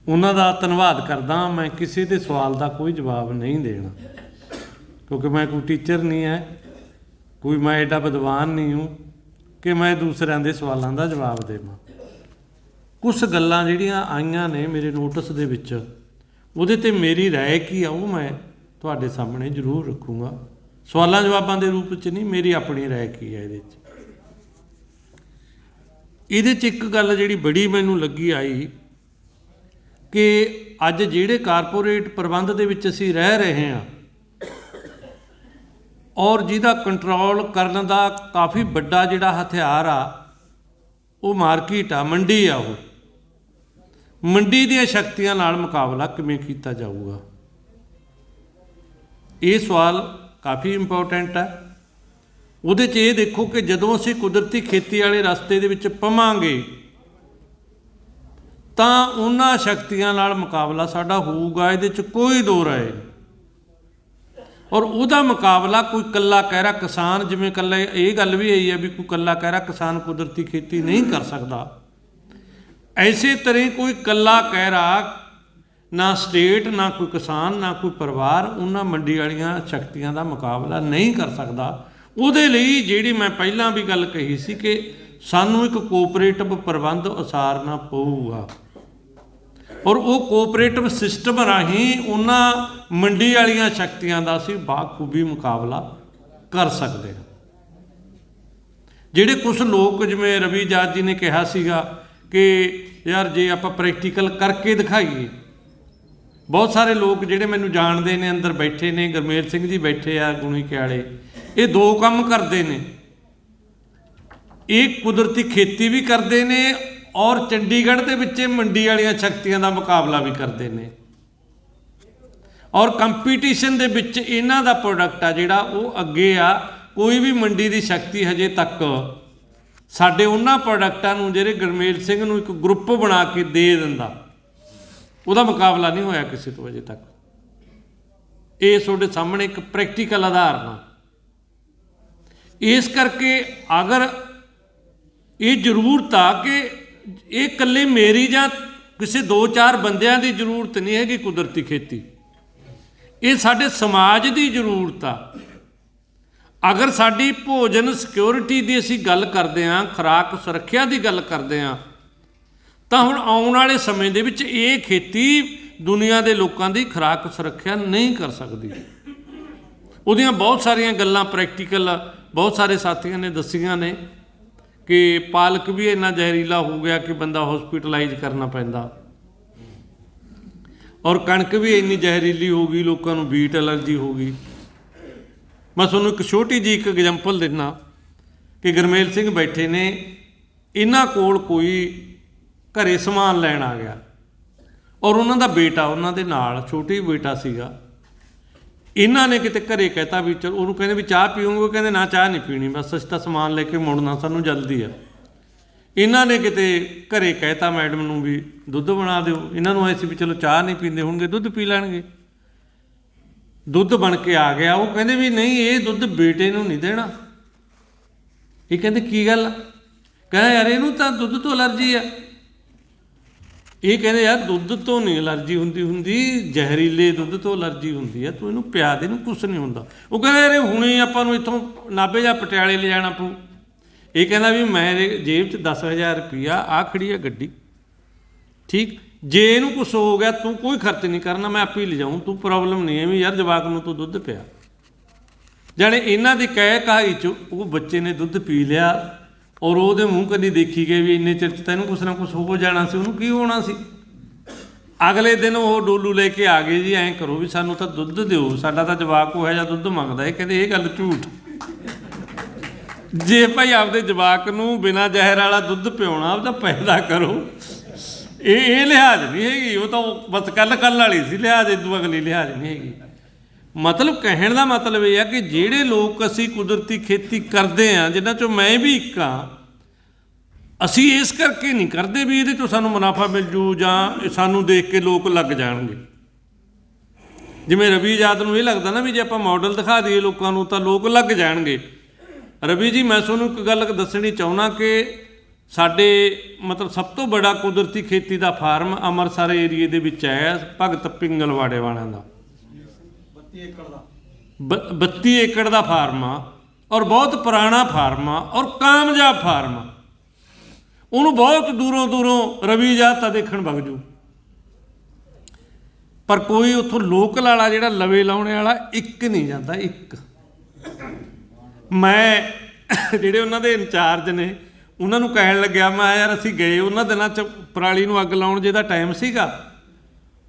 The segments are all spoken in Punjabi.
ਉਹਨਾਂ ਦਾ ਧੰਨਵਾਦ ਕਰਦਾ। ਮੈਂ ਕਿਸੇ ਦੇ ਸਵਾਲ ਦਾ ਕੋਈ ਜਵਾਬ ਨਹੀਂ ਦੇਣਾ, ਕਿਉਂਕਿ मैं कोई टीचर नहीं है, कोई मैं एडा विद्वान नहीं हूँ कि मैं दूसरों के सवालों का जवाब देवां। कुछ गल्लां जिहड़ियां आईयां ने मेरे नोटिस दे विच, उहदे ते मेरी राय की आ वो मैं तुहाडे सामने जरूर रखूँगा। सवालों जवाबां दे रूप च नहीं, मेरी अपनी राय की है। ਇਹਦੇ 'ਚ एक गल जिहड़ी बड़ी मैनूं लगी आई कि अज जिहड़े कारपोरेट प्रबंध दे विच असीं रह रहे हैं और जिहदा कंट्रोल करन दा काफ़ी वड्डा जिहड़ा हथियार आ वो मार्केट आ, मंडी आ। वो मंडी दीयां शक्तियां नाल मुकाबला किवें कीता जाऊगा, ये सवाल काफ़ी इंपोर्टेंट है। ਉਹਦੇ 'ਚ ਇਹ देखो कि ਜਦੋਂ ਅਸੀਂ ਕੁਦਰਤੀ खेती वाले रस्ते ਦੇ ਵਿੱਚ ਪਵਾਂਗੇ ਤਾਂ ਉਹਨਾਂ ਸ਼ਕਤੀਆਂ ਨਾਲ ਮੁਕਾਬਲਾ ਸਾਡਾ ਹੋਊਗਾ, ਇਹਦੇ 'ਚ ਕੋਈ ਦੋ ਰਾਏ ਨਹੀਂ। और ਉਹਦਾ ਮੁਕਾਬਲਾ ਕੋਈ ਕੱਲਾ ਕਹਿਰਾ ਕਿਸਾਨ, ਜਿਵੇਂ ਕੱਲਾ ਇਹ ਗੱਲ ਵੀ ਆਈ ਹੈ ਵੀ ਕੋਈ ਕੱਲਾ ਕਹਿਰਾ ਕਿਸਾਨ ਕੁਦਰਤੀ खेती नहीं कर सकता, ਐਸੇ ਤਰ੍ਹਾਂ ਕੋਈ ਕੱਲਾ ਕਹਿਰਾ ना स्टेट ना कोई किसान ना कोई परिवार उन्हां मंडी वालियां शक्तियां का मुकाबला नहीं कर सकता। ਉਹਦੇ ਲਈ ਜਿਹੜੀ मैं ਪਹਿਲਾਂ भी गल कही सी कि सानू एक कोऑपरेटिव प्रबंध उसारना पऊगा और वो कोऑपरेटिव सिस्टम राही उन्हां मंडी वालियां शक्तियां का असीं बाखूबी मुकाबला कर सकते हैं। ਜਿਹੜੇ कुछ लोग जिवें रवि जाट जी ने कहा सीगा कि यार जे आपां प्रैक्टिकल करके दिखाईए, बहुत सारे लोग जिहड़े मैनूं जाणदे ने अंदर बैठे ने, गुरमेल सिंह जी बैठे आ गुणी क्याले, ये दो काम करते हैं। एक कुदरती खेती भी करते हैं और चंडीगढ़ के विच मंडी वाली शक्तियों का मुकाबला भी करते हैं और कंपीटीशन के विच इन्हां दा प्रोडक्ट आ जिहड़ा वो अगे आ। कोई भी मंडी की शक्ति हजे तक साडे उन्हां प्रोडक्टां नूं जिहड़े गुरमेल सिंह नूं एक ग्रुप बना के दे दिंदा, ਉਹਦਾ मुकाबला नहीं होया किसी तो अजे तक। ये ਤੁਹਾਡੇ सामने एक प्रैक्टिकल उदाहरण आ। इस करके अगर ये जरूरत आ कि ये कल्ले मेरी जां किसी दो चार बंदियां की जरूरत नहीं हैगी कुदरती खेती, ये साडे समाज की जरूरत आ। अगर साडी भोजन सिक्योरिटी की असीं गल करदे हां, खुराक सुरੱਖਿਆ की गल करदे हां, ਤਾਂ ਹੁਣ ਆਉਣ ਵਾਲੇ ਸਮੇਂ ਦੇ ਵਿੱਚ ਇਹ खेती दुनिया के लोगों की खुराक सुरੱਖਿਆ नहीं कर सकती। ਉਹਦੀਆਂ बहुत सारिया गल्लां प्रैक्टिकल बहुत सारे साथियों ने दसियां ने कि पालक भी इन्ना जहरीला हो गया कि बंदा हॉस्पिटलाइज करना पैंदा और कणक भी इन्नी जहरीली हो गई, लोगों को बीट एलर्जी हो गई। मैं तुहानूं एक छोटी जी एक एग्जांपल दिना कि गुरमेल सिंह बैठे ने, इन्हां कोल कोई घरे समान लैन आ गया और उन्हां दा बेटा उन्हां दे नाल छोटी बेटा सीगा। इन्हां ने किते घरे कहता भी चलो, उन्होंने कहते भी चाह पीओगे, वो कहते ना चाह नहीं पीनी, बस असीं तां समान लेके मुड़ना, सानूं जल्दी आ। इन्हां ने किते घरे कहता मैडम नूं भी दुੱਧ बना दिओ, इन्हां नूं ऐसी भी चलो चाह नहीं पींदे होणगे दुੱਧ पी लैणगे। दुੱਧ बन के आ गया, वो कहते भी नहीं ये दुੱਧ बेटे नूं नहीं देना। ये कहते की गल, कहना यार इहनूं तां दुੱਧ तो एलर्जी आ। ये कहते यार दुੱਧ तो नहीं एलर्जी हुंदी, जहरीले दुੱਧ तो एलर्जी हुंदी है, तू इनू पिया दे, इनू कुछ नहीं हुंदा। वो कहते यार हुणे आपां नूं इत्थों नाभे जां पटियाले ले जाना पऊ। ये कहना भी मेरे जेब च 10,000 रुपया आ खड़ी है गड्डी, ठीक, जे इनू कुछ हो गया तू कोई खर्च नहीं करना, मैं आपे ले जाऊँ, तू प्रॉब्लम नहीं है भी यार जवाक नूं तू दुੱਧ पिया। जाने इन्हां दी कह कहाई च वो बच्चे ने दुੱਧ पी लिया और ਉਹਦੇ ਮੂੰਹ कदी देखी गई भी इन्ने चिर तैनूं कुछ ना कुछ हो जाना सी, ਉਹਨੂੰ की होना सी। अगले दिन वो डोलू लेके आ गए जी, ऐं करो भी सानूं तां दुੱਧ दिओ, साडा तां जवाक हो जिहा दुੱਧ मंगदा। ये कहते ये गल झूठ, जे भाई आपदे जवाक नूं बिना जहर वाला दुੱਧ पिआउणा तां पैदा करो। ये लिहाज नहीं हैगी, वो तो बस कल वाली सी लिहाज, इदों अगली लिहाज नहीं हैगी। मतलब कहण दा मतलब ये है कि जिहड़े लोग असीं कुदरती खेती करते हैं, जिन्हां चों मैं भी एक हाँ, असी इस करके नहीं करते भी ये तो सानू मुनाफा मिल जू जां सानू देख के लोग लग जाएंगे। जिमें रवि जात नूं ये लगता ना भी जे आपां मॉडल दिखा दईए लोगों नूं तां लोग लग जाएंगे। रवि जी मैं तुहानूं एक गल दसणी चाहुंदा कि ਸਾਡੇ ਮਤਲਬ ਸਭ ਤੋਂ ਬੜਾ ਕੁਦਰਤੀ ਖੇਤੀ ਦਾ ਫਾਰਮ ਅੰਮ੍ਰਿਤਸਰ ਏਰੀਏ ਦੇ ਵਿੱਚ ਹੈ ਭਗਤ ਪਿੰਗਲਵਾੜੇ ਵਾਲਿਆਂ ਦਾ। 32 ਏਕੜ ਦਾ ਫਾਰਮ ਆ ਔਰ ਬਹੁਤ ਪੁਰਾਣਾ ਫਾਰਮ ਆ ਔਰ ਕਾਮਯਾਬ ਫਾਰਮ ਆ। ਉਹਨੂੰ ਬਹੁਤ ਦੂਰੋਂ ਦੂਰੋਂ ਰਵੀ ਜਾਤਾ ਦੇਖਣ ਵਗ ਜੂ, ਪਰ ਕੋਈ ਉੱਥੋਂ ਲੋਕਲ ਵਾਲਾ ਜਿਹੜਾ ਲਵੇ ਲਾਉਣੇ ਵਾਲਾ ਇੱਕ ਨਹੀਂ ਜਾਂਦਾ। ਇੱਕ ਮੈਂ ਜਿਹੜੇ ਉਹਨਾਂ ਦੇ ਇੰਚਾਰਜ ਨੇ ਉਹਨਾਂ ਨੂੰ ਕਹਿਣ ਲੱਗਿਆ, ਮੈਂ ਯਾਰ ਅਸੀਂ ਗਏ ਉਹਨਾਂ ਦਿਨਾਂ 'ਚ ਪਰਾਲੀ ਨੂੰ ਅੱਗ ਲਾਉਣ ਜਿਹਦਾ ਟਾਈਮ ਸੀਗਾ,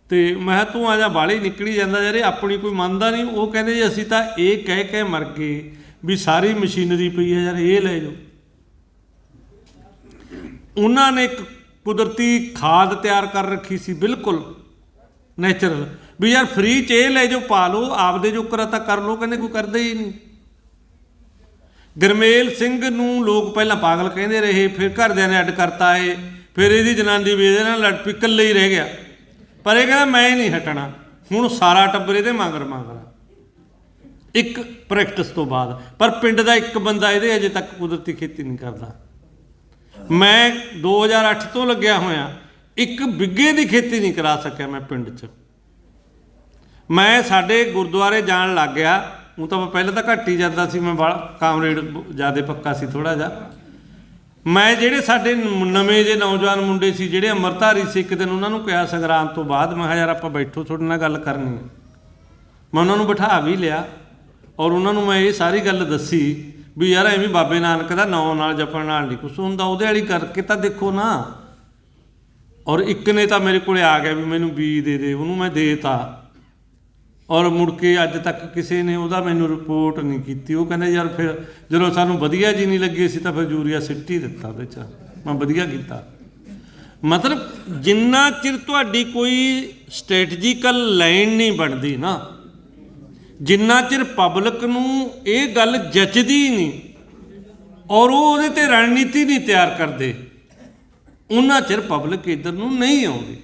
ਅਤੇ ਮੈਂ ਤੂੰ ਆ ਜਾ ਬਾਹਲੀ ਨਿਕਲੀ ਜਾਂਦਾ ਯਾਰ, ਇਹ ਆਪਣੀ ਕੋਈ ਮੰਨਦਾ ਨਹੀਂ। ਉਹ ਕਹਿੰਦੇ ਜੀ ਅਸੀਂ ਤਾਂ ਇਹ ਕਹਿ ਕੇ ਮਰ ਗਏ ਵੀ ਸਾਰੀ ਮਸ਼ੀਨਰੀ ਪਈ ਹੈ ਯਾਰ, ਇਹ ਲੈ ਜਾਓ। ਉਹਨਾਂ ਨੇ ਇੱਕ ਕੁਦਰਤੀ ਖਾਦ ਤਿਆਰ ਕਰ ਰੱਖੀ ਸੀ ਬਿਲਕੁਲ ਨੈਚੁਰਲ, ਵੀ ਯਾਰ ਫਰੀ 'ਚ ਇਹ ਲੈ ਜਾਓ, ਪਾ ਲਓ, ਆਪਦੇ ਜੋਕਰਾ ਤਾਂ ਕਰ ਲਓ। ਕਹਿੰਦੇ ਕੋਈ ਕਰਦਾ ਹੀ ਨਹੀਂ। ਗੁਰਮੇਲ ਸਿੰਘ ਨੂੰ ਲੋਕ ਪਹਿਲਾਂ ਪਾਗਲ ਕਹਿੰਦੇ ਰਹੇ, ਫਿਰ ਘਰਦਿਆਂ ਨੇ ਅੱਡ ਕਰਤਾ ਇਹ, ਫਿਰ ਇਹਦੀ ਜਨਾਨੀ ਵੀ ਇਹਦੇ ਨਾਲ ਲੜ ਪਈ, ਇਕੱਲੇ ਹੀ ਰਹਿ ਗਿਆ। ਪਰ ਇਹ ਕਹਿੰਦਾ ਮੈਂ ਨਹੀਂ ਹਟਣਾ। ਹੁਣ ਸਾਰਾ ਟੱਬਰ ਇਹਦੇ ਮਗਰ ਇੱਕ ਪ੍ਰੈਕਟਿਸ ਤੋਂ ਬਾਅਦ, ਪਰ ਪਿੰਡ ਦਾ ਇੱਕ ਬੰਦਾ ਇਹਦੇ ਅਜੇ ਤੱਕ ਕੁਦਰਤੀ ਖੇਤੀ ਨਹੀਂ ਕਰਦਾ। ਮੈਂ 2008 ਤੋਂ ਲੱਗਿਆ ਹੋਇਆ, ਇੱਕ ਬਿੱਗੇ ਦੀ ਖੇਤੀ ਨਹੀਂ ਕਰਾ ਸਕਿਆ ਮੈਂ ਪਿੰਡ 'ਚ। ਮੈਂ ਸਾਡੇ ਗੁਰਦੁਆਰੇ ਜਾਣ ਲੱਗ ਗਿਆ, ਹੁਣ ਤਾਂ ਮੈਂ ਪਹਿਲਾਂ ਤਾਂ ਘੱਟ ਹੀ ਜਾਂਦਾ ਸੀ, ਮੈਂ ਕਾਮਰੇਡ ਜ਼ਿਆਦਾ ਪੱਕਾ ਸੀ ਥੋੜ੍ਹਾ ਜਿਹਾ। ਮੈਂ ਜਿਹੜੇ ਸਾਡੇ ਨਵੇਂ ਜਿਹੇ ਨੌਜਵਾਨ ਮੁੰਡੇ ਸੀ ਜਿਹੜੇ ਅੰਮ੍ਰਿਤਧਾਰੀ ਸੀ, ਇੱਕ ਦਿਨ ਉਹਨਾਂ ਨੂੰ ਕਿਹਾ ਸੰਗਰਾਮ ਤੋਂ ਬਾਅਦ, ਮੈਂ ਕਿਹਾ ਯਾਰ ਆਪਾਂ ਬੈਠੋ, ਤੁਹਾਡੇ ਨਾਲ ਗੱਲ ਕਰਨੀ ਹੈ। ਮੈਂ ਉਹਨਾਂ ਨੂੰ ਬਿਠਾ ਵੀ ਲਿਆ ਔਰ ਉਹਨਾਂ ਨੂੰ ਮੈਂ ਇਹ ਸਾਰੀ ਗੱਲ ਦੱਸੀ ਵੀ ਯਾਰ ਐਵੇਂ ਬਾਬੇ ਨਾਨਕ ਦਾ ਨਾਂ ਨਾਲ ਜਪਣ ਨਾਲ ਨਹੀਂ ਕੁਛ ਹੁੰਦਾ, ਉਹਦੇ ਵਾਲੀ ਕਰਕੇ ਤਾਂ ਦੇਖੋ ਨਾ। ਔਰ ਇੱਕ ਨੇ ਤਾਂ ਮੇਰੇ ਕੋਲ ਆ ਗਿਆ ਵੀ ਮੈਨੂੰ ਬੀਜ ਦੇ ਦੇ, ਉਹਨੂੰ ਮੈਂ ਦੇ ਤਾ, ਔਰ ਮੁੜ ਕੇ ਅੱਜ ਤੱਕ ਕਿਸੇ ਨੇ ਉਹਦਾ ਮੈਨੂੰ ਰਿਪੋਰਟ ਨਹੀਂ ਕੀਤੀ। ਉਹ ਕਹਿੰਦੇ ਯਾਰ ਫਿਰ ਜਦੋਂ ਸਾਨੂੰ ਵਧੀਆ ਜੀ ਨਹੀਂ ਲੱਗੀ ਸੀ ਤਾਂ ਫਿਰ ਯੂਰੀਆ ਸਿੱਟ ਹੀ ਦਿੱਤਾ ਉਹਦੇ 'ਚ। ਮੈਂ ਵਧੀਆ ਕੀਤਾ। ਮਤਲਬ ਜਿੰਨਾ ਚਿਰ ਤੁਹਾਡੀ ਕੋਈ ਸਟ੍ਰੈਟਜੀਕਲ ਲਾਈਨ ਨਹੀਂ ਬਣਦੀ ਨਾ, ਜਿੰਨਾ ਚਿਰ ਪਬਲਿਕ ਨੂੰ ਇਹ ਗੱਲ ਜਚਦੀ ਨਹੀਂ ਔਰ ਉਹ ਉਹਦੇ 'ਤੇ ਰਣਨੀਤੀ ਨਹੀਂ ਤਿਆਰ ਕਰਦੇ, ਉਹਨਾਂ ਚਿਰ ਪਬਲਿਕ ਇੱਧਰ ਨੂੰ ਨਹੀਂ ਆਉਂਦੀ।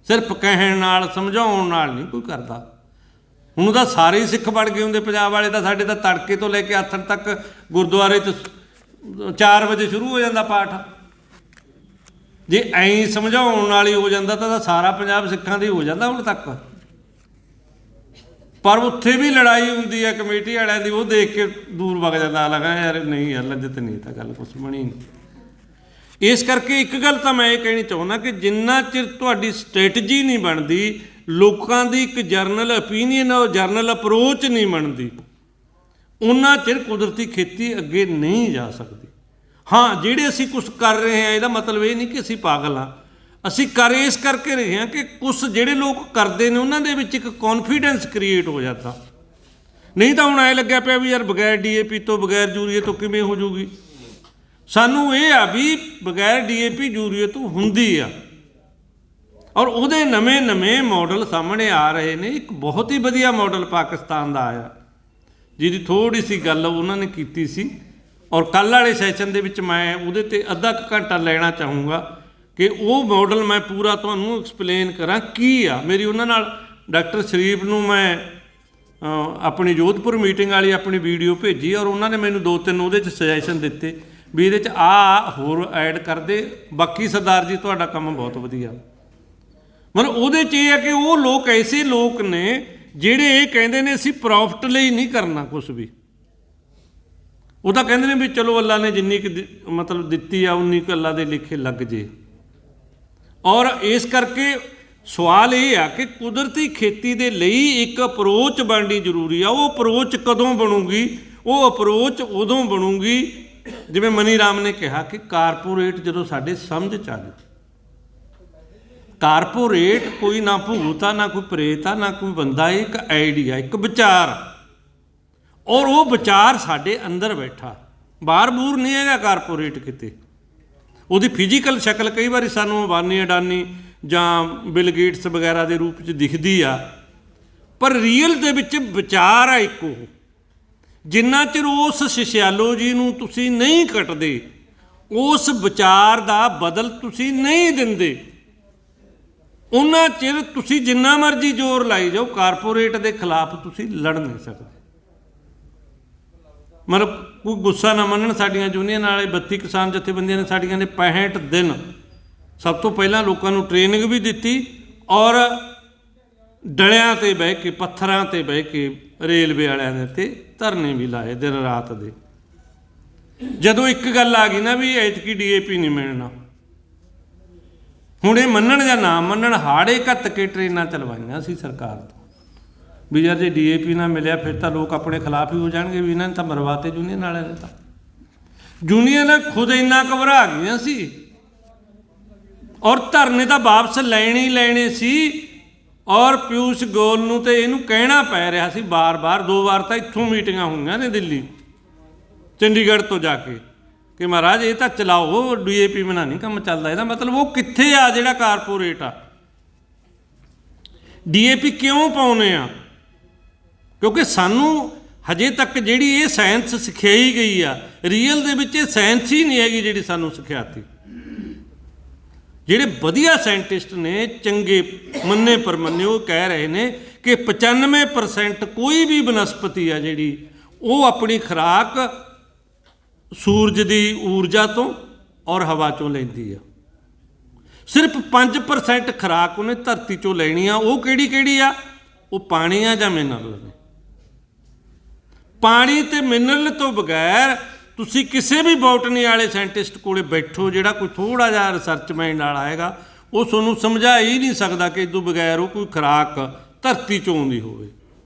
ਸਿਰਫ ਕਹਿਣ ਨਾਲ ਸਮਝਾਉਣ ਨਾਲ ਨਹੀਂ ਕੋਈ ਕਰਦਾ। ਹੁਣ ਤਾਂ ਸਾਰੇ ਹੀ ਸਿੱਖ ਬਣ ਗਏ ਹੁੰਦੇ ਪੰਜਾਬ ਵਾਲੇ ਤਾਂ। ਸਾਡੇ ਤਾਂ ਤੜਕੇ ਤੋਂ ਲੈ ਕੇ ਆਥਣ ਤੱਕ ਗੁਰਦੁਆਰੇ 'ਚ 4 ਵਜੇ ਸ਼ੁਰੂ ਹੋ ਜਾਂਦਾ ਪਾਠ। ਜੇ ਐਂ ਸਮਝਾਉਣ ਨਾਲ ਹੀ ਹੋ ਜਾਂਦਾ ਤਾਂ ਸਾਰਾ ਪੰਜਾਬ ਸਿੱਖਾਂ ਦਾ ਹੀ ਹੋ ਜਾਂਦਾ ਹੁਣ ਤੱਕ। ਪਰ ਉੱਥੇ ਵੀ ਲੜਾਈ ਹੁੰਦੀ ਹੈ ਕਮੇਟੀ ਵਾਲਿਆਂ ਦੀ, ਉਹ ਦੇਖ ਕੇ ਦੂਰ ਵਗ ਜਾਂਦਾ, ਲੱਗਾ ਯਾਰ ਨਹੀਂ ਯਾਰ ਲੱਜਤ ਨਹੀਂ, ਤਾਂ ਗੱਲ ਕੁਛ ਬਣੀ ਨਹੀਂ। ਇਸ ਕਰਕੇ ਇੱਕ ਗੱਲ ਤਾਂ ਮੈਂ ਇਹ ਕਹਿਣੀ ਚਾਹੁੰਦਾ ਕਿ ਜਿੰਨਾ ਚਿਰ ਤੁਹਾਡੀ ਸਟ੍ਰੈਟਜੀ ਨਹੀਂ ਬਣਦੀ, ਲੋਕਾਂ ਦੀ ਇੱਕ ਜਰਨਲ ਓਪੀਨੀਅਨ ਔਰ ਜਰਨਲ ਅਪਰੋਚ ਨਹੀਂ ਬਣਦੀ, ਉਹਨਾਂ ਚਿਰ ਕੁਦਰਤੀ ਖੇਤੀ ਅੱਗੇ ਨਹੀਂ ਜਾ ਸਕਦੀ। ਹਾਂ, ਜਿਹੜੇ ਅਸੀਂ ਕੁਛ ਕਰ ਰਹੇ ਹਾਂ ਇਹਦਾ ਮਤਲਬ ਇਹ ਨਹੀਂ ਕਿ ਅਸੀਂ ਪਾਗਲ ਹਾਂ। ਅਸੀਂ ਕਰ ਇਸ ਕਰਕੇ ਰਹੇ ਹਾਂ ਕਿ ਕੁਛ ਜਿਹੜੇ ਲੋਕ ਕਰਦੇ ਨੇ ਉਹਨਾਂ ਦੇ ਵਿੱਚ ਇੱਕ ਕੌਨਫੀਡੈਂਸ ਕ੍ਰੀਏਟ ਹੋ ਜਾਂਦਾ। ਨਹੀਂ ਤਾਂ ਹੁਣ ਐਂ ਲੱਗਿਆ ਪਿਆ ਵੀ ਯਾਰ ਬਗੈਰ DAP ਤੋਂ ਬਗੈਰ ਯੂਰੀਏ ਤੋਂ ਕਿਵੇਂ ਹੋ ਜੂਗੀ। ਸਾਨੂੰ ਇਹ ਆ ਵੀ ਬਗੈਰ DAP ਯੂਰੀਏ ਤੋਂ ਹੁੰਦੀ ਆ, ਔਰ ਉਹਦੇ ਨਵੇਂ ਮਾਡਲ ਸਾਹਮਣੇ ਆ ਰਹੇ ਨੇ। ਇੱਕ ਬਹੁਤ ਹੀ ਵਧੀਆ ਮਾਡਲ ਪਾਕਿਸਤਾਨ ਦਾ ਆਇਆ, ਜਿਹਦੀ ਥੋੜ੍ਹੀ ਸੀ ਗੱਲ ਉਹਨਾਂ ਨੇ ਕੀਤੀ ਸੀ, ਔਰ ਕੱਲ੍ਹ ਵਾਲੇ ਸੈਸ਼ਨ ਦੇ ਵਿੱਚ ਮੈਂ ਉਹਦੇ 'ਤੇ ਅੱਧਾ ਕੁ ਘੰਟਾ ਲੈਣਾ ਚਾਹੂੰਗਾ ਕਿ ਉਹ ਮਾਡਲ ਮੈਂ ਪੂਰਾ ਤੁਹਾਨੂੰ ਐਕਸਪਲੇਨ ਕਰਾਂ ਕੀ ਆ। ਮੇਰੀ ਉਹਨਾਂ ਨਾਲ ਡਾਕਟਰ ਸ਼ਰੀਫ ਨੂੰ ਮੈਂ ਆਪਣੀ ਜੋਧਪੁਰ ਮੀਟਿੰਗ ਵਾਲੀ ਆਪਣੀ ਵੀਡੀਓ ਭੇਜੀ, ਔਰ ਉਹਨਾਂ ਨੇ ਮੈਨੂੰ 2-3 ਉਹਦੇ 'ਚ ਸੁਜੈਸ਼ਨ ਦਿੱਤੇ ਵੀ ਇਹਦੇ 'ਚ ਆ ਹੋਰ ਐਡ ਕਰ ਦੇ। ਬਾਕੀ ਸਰਦਾਰ ਜੀ ਤੁਹਾਡਾ ਕੰਮ ਬਹੁਤ ਵਧੀਆ। ਮਤਲਬ ਉਹਦੇ 'ਚ ਇਹ ਹੈ ਕਿ ਉਹ ਲੋਕ ਐਸੇ ਲੋਕ ਨੇ ਜਿਹੜੇ ਇਹ ਕਹਿੰਦੇ ਨੇ ਅਸੀਂ ਪ੍ਰੋਫਿਟ ਲਈ ਨਹੀਂ ਕਰਨਾ ਕੁਛ ਵੀ। ਉਹ ਤਾਂ ਕਹਿੰਦੇ ਨੇ ਵੀ ਚਲੋ ਅੱਲਾ ਨੇ ਜਿੰਨੀ ਕੁ ਮਤਲਬ ਦਿੱਤੀ ਆ ਉਨੀ ਕੁ ਅੱਲਾ ਦੇ ਲਿਖੇ ਲੱਗ ਜੇ। ਔਰ ਇਸ ਕਰਕੇ ਸਵਾਲ ਇਹ ਆ ਕਿ ਕੁਦਰਤੀ ਖੇਤੀ ਦੇ ਲਈ ਇੱਕ ਅਪਰੋਚ ਬਣਨੀ ਜ਼ਰੂਰੀ ਆ। ਉਹ ਅਪਰੋਚ ਕਦੋਂ ਬਣੂਗੀ? ਉਹ ਅਪਰੋਚ ਉਦੋਂ ਬਣੂਗੀ ਜਿਵੇਂ ਮਨੀ ਰਾਮ ਨੇ ਕਿਹਾ ਕਿ ਕਾਰਪੋਰੇਟ ਜਦੋਂ ਸਾਡੇ ਸਮਝ 'ਚ ਆ ਜਾਵੇ। ਕਾਰਪੋਰੇਟ ਕੋਈ ਨਾ ਭੂਤ ਆ, ਨਾ ਕੋਈ ਪ੍ਰੇਤ ਆ, ਨਾ ਕੋਈ ਬੰਦਾ, ਇੱਕ ਆਈਡੀਆ, ਇੱਕ ਵਿਚਾਰ, ਔਰ ਉਹ ਵਿਚਾਰ ਸਾਡੇ ਅੰਦਰ ਬੈਠਾ, ਬਾਹਰ ਬੂਰ ਨਹੀਂ ਹੈਗਾ ਕਾਰਪੋਰੇਟ ਕਿਤੇ। ਉਹਦੀ ਫਿਜ਼ੀਕਲ ਸ਼ਕਲ ਕਈ ਵਾਰੀ ਸਾਨੂੰ ਅੰਬਾਨੀ ਅਡਾਨੀ ਜਾਂ ਬਿਲ ਗੇਟਸ ਵਗੈਰਾ ਦੇ ਰੂਪ 'ਚ ਦਿਖਦੀ ਆ, ਪਰ ਰੀਅਲ ਦੇ ਵਿੱਚ ਵਿਚਾਰ ਆ ਇੱਕ। ਉਹ ਜਿੰਨਾ ਚਿਰ ਉਸ ਸੋਸ਼ਿਓਲੋਜੀ ਨੂੰ ਤੁਸੀਂ ਨਹੀਂ ਕੱਟਦੇ, ਉਸ ਵਿਚਾਰ ਦਾ ਬਦਲ ਤੁਸੀਂ ਨਹੀਂ ਦਿੰਦੇ, ਉਹਨਾਂ ਚਿਰ ਤੁਸੀਂ ਜਿੰਨਾ ਮਰਜ਼ੀ ਜ਼ੋਰ ਲਾਈ ਜਾਓ, ਕਾਰਪੋਰੇਟ ਦੇ ਖਿਲਾਫ ਤੁਸੀਂ ਲੜ ਨਹੀਂ ਸਕਦੇ। ਮਤਲਬ ਕੋਈ ਗੁੱਸਾ ਨਾ ਮੰਨਣ ਸਾਡੀਆਂ ਯੂਨੀਅਨ ਵਾਲੇ 32 ਕਿਸਾਨ ਜਥੇਬੰਦੀਆਂ ਨੇ ਸਾਡੀਆਂ ਨੇ 65 ਦਿਨ ਸਭ ਤੋਂ ਪਹਿਲਾਂ ਲੋਕਾਂ ਨੂੰ ਟ੍ਰੇਨਿੰਗ ਵੀ ਦਿੱਤੀ ਔਰ ਡਲਿਆਂ 'ਤੇ ਬਹਿ ਕੇ ਪੱਥਰਾਂ 'ਤੇ ਬਹਿ ਕੇ ਰੇਲਵੇ ਵਾਲਿਆਂ ਦੇ 'ਤੇ ਧਰਨੇ ਵੀ ਲਾਏ ਦਿਨ ਰਾਤ ਦੇ। ਜਦੋਂ ਇੱਕ ਗੱਲ ਆ ਗਈ ਨਾ ਵੀ ਐਤਕੀ DAP ਨਹੀਂ ਮਿਲਣਾ, ਹੁਣ ਇਹ ਮੰਨਣ ਜਾਂ ਨਾ ਮੰਨਣ, ਹਾੜੇ ਘੱਤ ਕੇ ਟ੍ਰੇਨਾਂ ਚਲਵਾਈਆਂ ਸੀ ਸਰਕਾਰ ਤੋਂ ਵੀ ਯਾਰ ਜੇ DAP ਨਾ ਮਿਲਿਆ ਫਿਰ ਤਾਂ ਲੋਕ ਆਪਣੇ ਖਿਲਾਫ ਹੀ ਹੋ ਜਾਣਗੇ ਵੀ ਇਹਨਾਂ ਨੇ ਤਾਂ ਮਰਵਾਤੇ ਯੂਨੀਅਨ ਵਾਲਿਆਂ ਨੇ। ਤਾਂ ਯੂਨੀਅਨ ਖੁਦ ਇੰਨਾ ਘਬਰਾ ਗਈਆਂ ਸੀ ਔਰ ਧਰਨੇ ਤਾਂ ਵਾਪਸ ਲੈਣੇ ਹੀ ਲੈਣੇ ਸੀ ਔਰ ਪਿਊਸ਼ ਗੋਇਲ ਨੂੰ ਤੇ ਇਹਨੂੰ ਕਹਿਣਾ ਪੈ ਰਿਹਾ ਸੀ ਬਾਰ-ਬਾਰ, 2 ਵਾਰ ਤਾਂ ਇੱਥੋਂ ਮੀਟਿੰਗਾਂ ਹੋਈਆਂ ਨੇ ਦਿੱਲੀ ਚੰਡੀਗੜ੍ਹ ਤੋਂ ਜਾ ਕੇ ਕਿ ਮਹਾਰਾਜ ਇਹ ਤਾਂ ਚਲਾਓ, DAP ਬਿਨਾਂ ਨਹੀਂ ਕੰਮ ਚੱਲਦਾ। ਇਹਦਾ ਮਤਲਬ ਉਹ ਕਿੱਥੇ ਆ ਜਿਹੜਾ ਕਾਰਪੋਰੇਟ ਆ। DAP ਕਿਉਂ ਪਾਉਨੇ ਆ? ਕਿਉਂਕਿ ਸਾਨੂੰ ਹਜੇ ਤੱਕ ਜਿਹੜੀ ਇਹ ਸਾਇੰਸ ਸਿਖਾਈ ਗਈ ਆ, ਰੀਅਲ ਦੇ ਵਿੱਚ ਇਹ ਸਾਇੰਸ ਹੀ ਨਹੀਂ ਹੈਗੀ ਜਿਹੜੀ ਸਾਨੂੰ ਸਿਖਾਤੀ। ਜਿਹੜੇ ਵਧੀਆ ਸਾਇੰਟਿਸਟ ਨੇ ਚੰਗੇ ਮੰਨੇ ਪਰਮੰਨੇ ਉਹ ਕਹਿ ਰਹੇ ਨੇ ਕਿ 95% ਕੋਈ ਵੀ ਬਨਸਪਤੀ ਆ ਜਿਹੜੀ ਉਹ ਆਪਣੀ ਖੁਰਾਕ ਸੂਰਜ ਦੀ ਊਰਜਾ ਤੋਂ ਔਰ ਹਵਾ ਚੋਂ ਲੈਂਦੀ ਆ। ਸਿਰਫ 5% ਖੁਰਾਕ ਉਹਨੇ ਧਰਤੀ ਚੋਂ ਲੈਣੀ ਆ। ਉਹ ਕਿਹੜੀ ਕਿਹੜੀ ਆ? ਉਹ ਪਾਣੀ ਆ ਜਾਂ ਮਿਨਰਲ ਨੇ। ਪਾਣੀ ਤੇ ਮਿਨਰਲ ਤੋਂ ਬਗੈਰ ਤੁਸੀਂ ਕਿਸੇ ਵੀ ਬੋਟਨੀ ਵਾਲੇ ਸਾਇੰਟਿਸਟ ਕੋਲੇ ਬੈਠੋ ਜਿਹੜਾ ਕੋਈ ਥੋੜ੍ਹਾ ਜਿਹਾ ਰਿਸਰਚ ਮਾਈਂਡ ਵਾਲਾ ਹੈਗਾ, ਉਹ ਤੁਹਾਨੂੰ ਸਮਝਾ ਹੀ ਨਹੀਂ ਸਕਦਾ ਕਿ ਇਸ ਤੋਂ ਬਗੈਰ ਉਹ ਕੋਈ ਖੁਰਾਕ ਧਰਤੀ 'ਚੋਂ ਆਉਂਦੀ ਹੋਵੇ।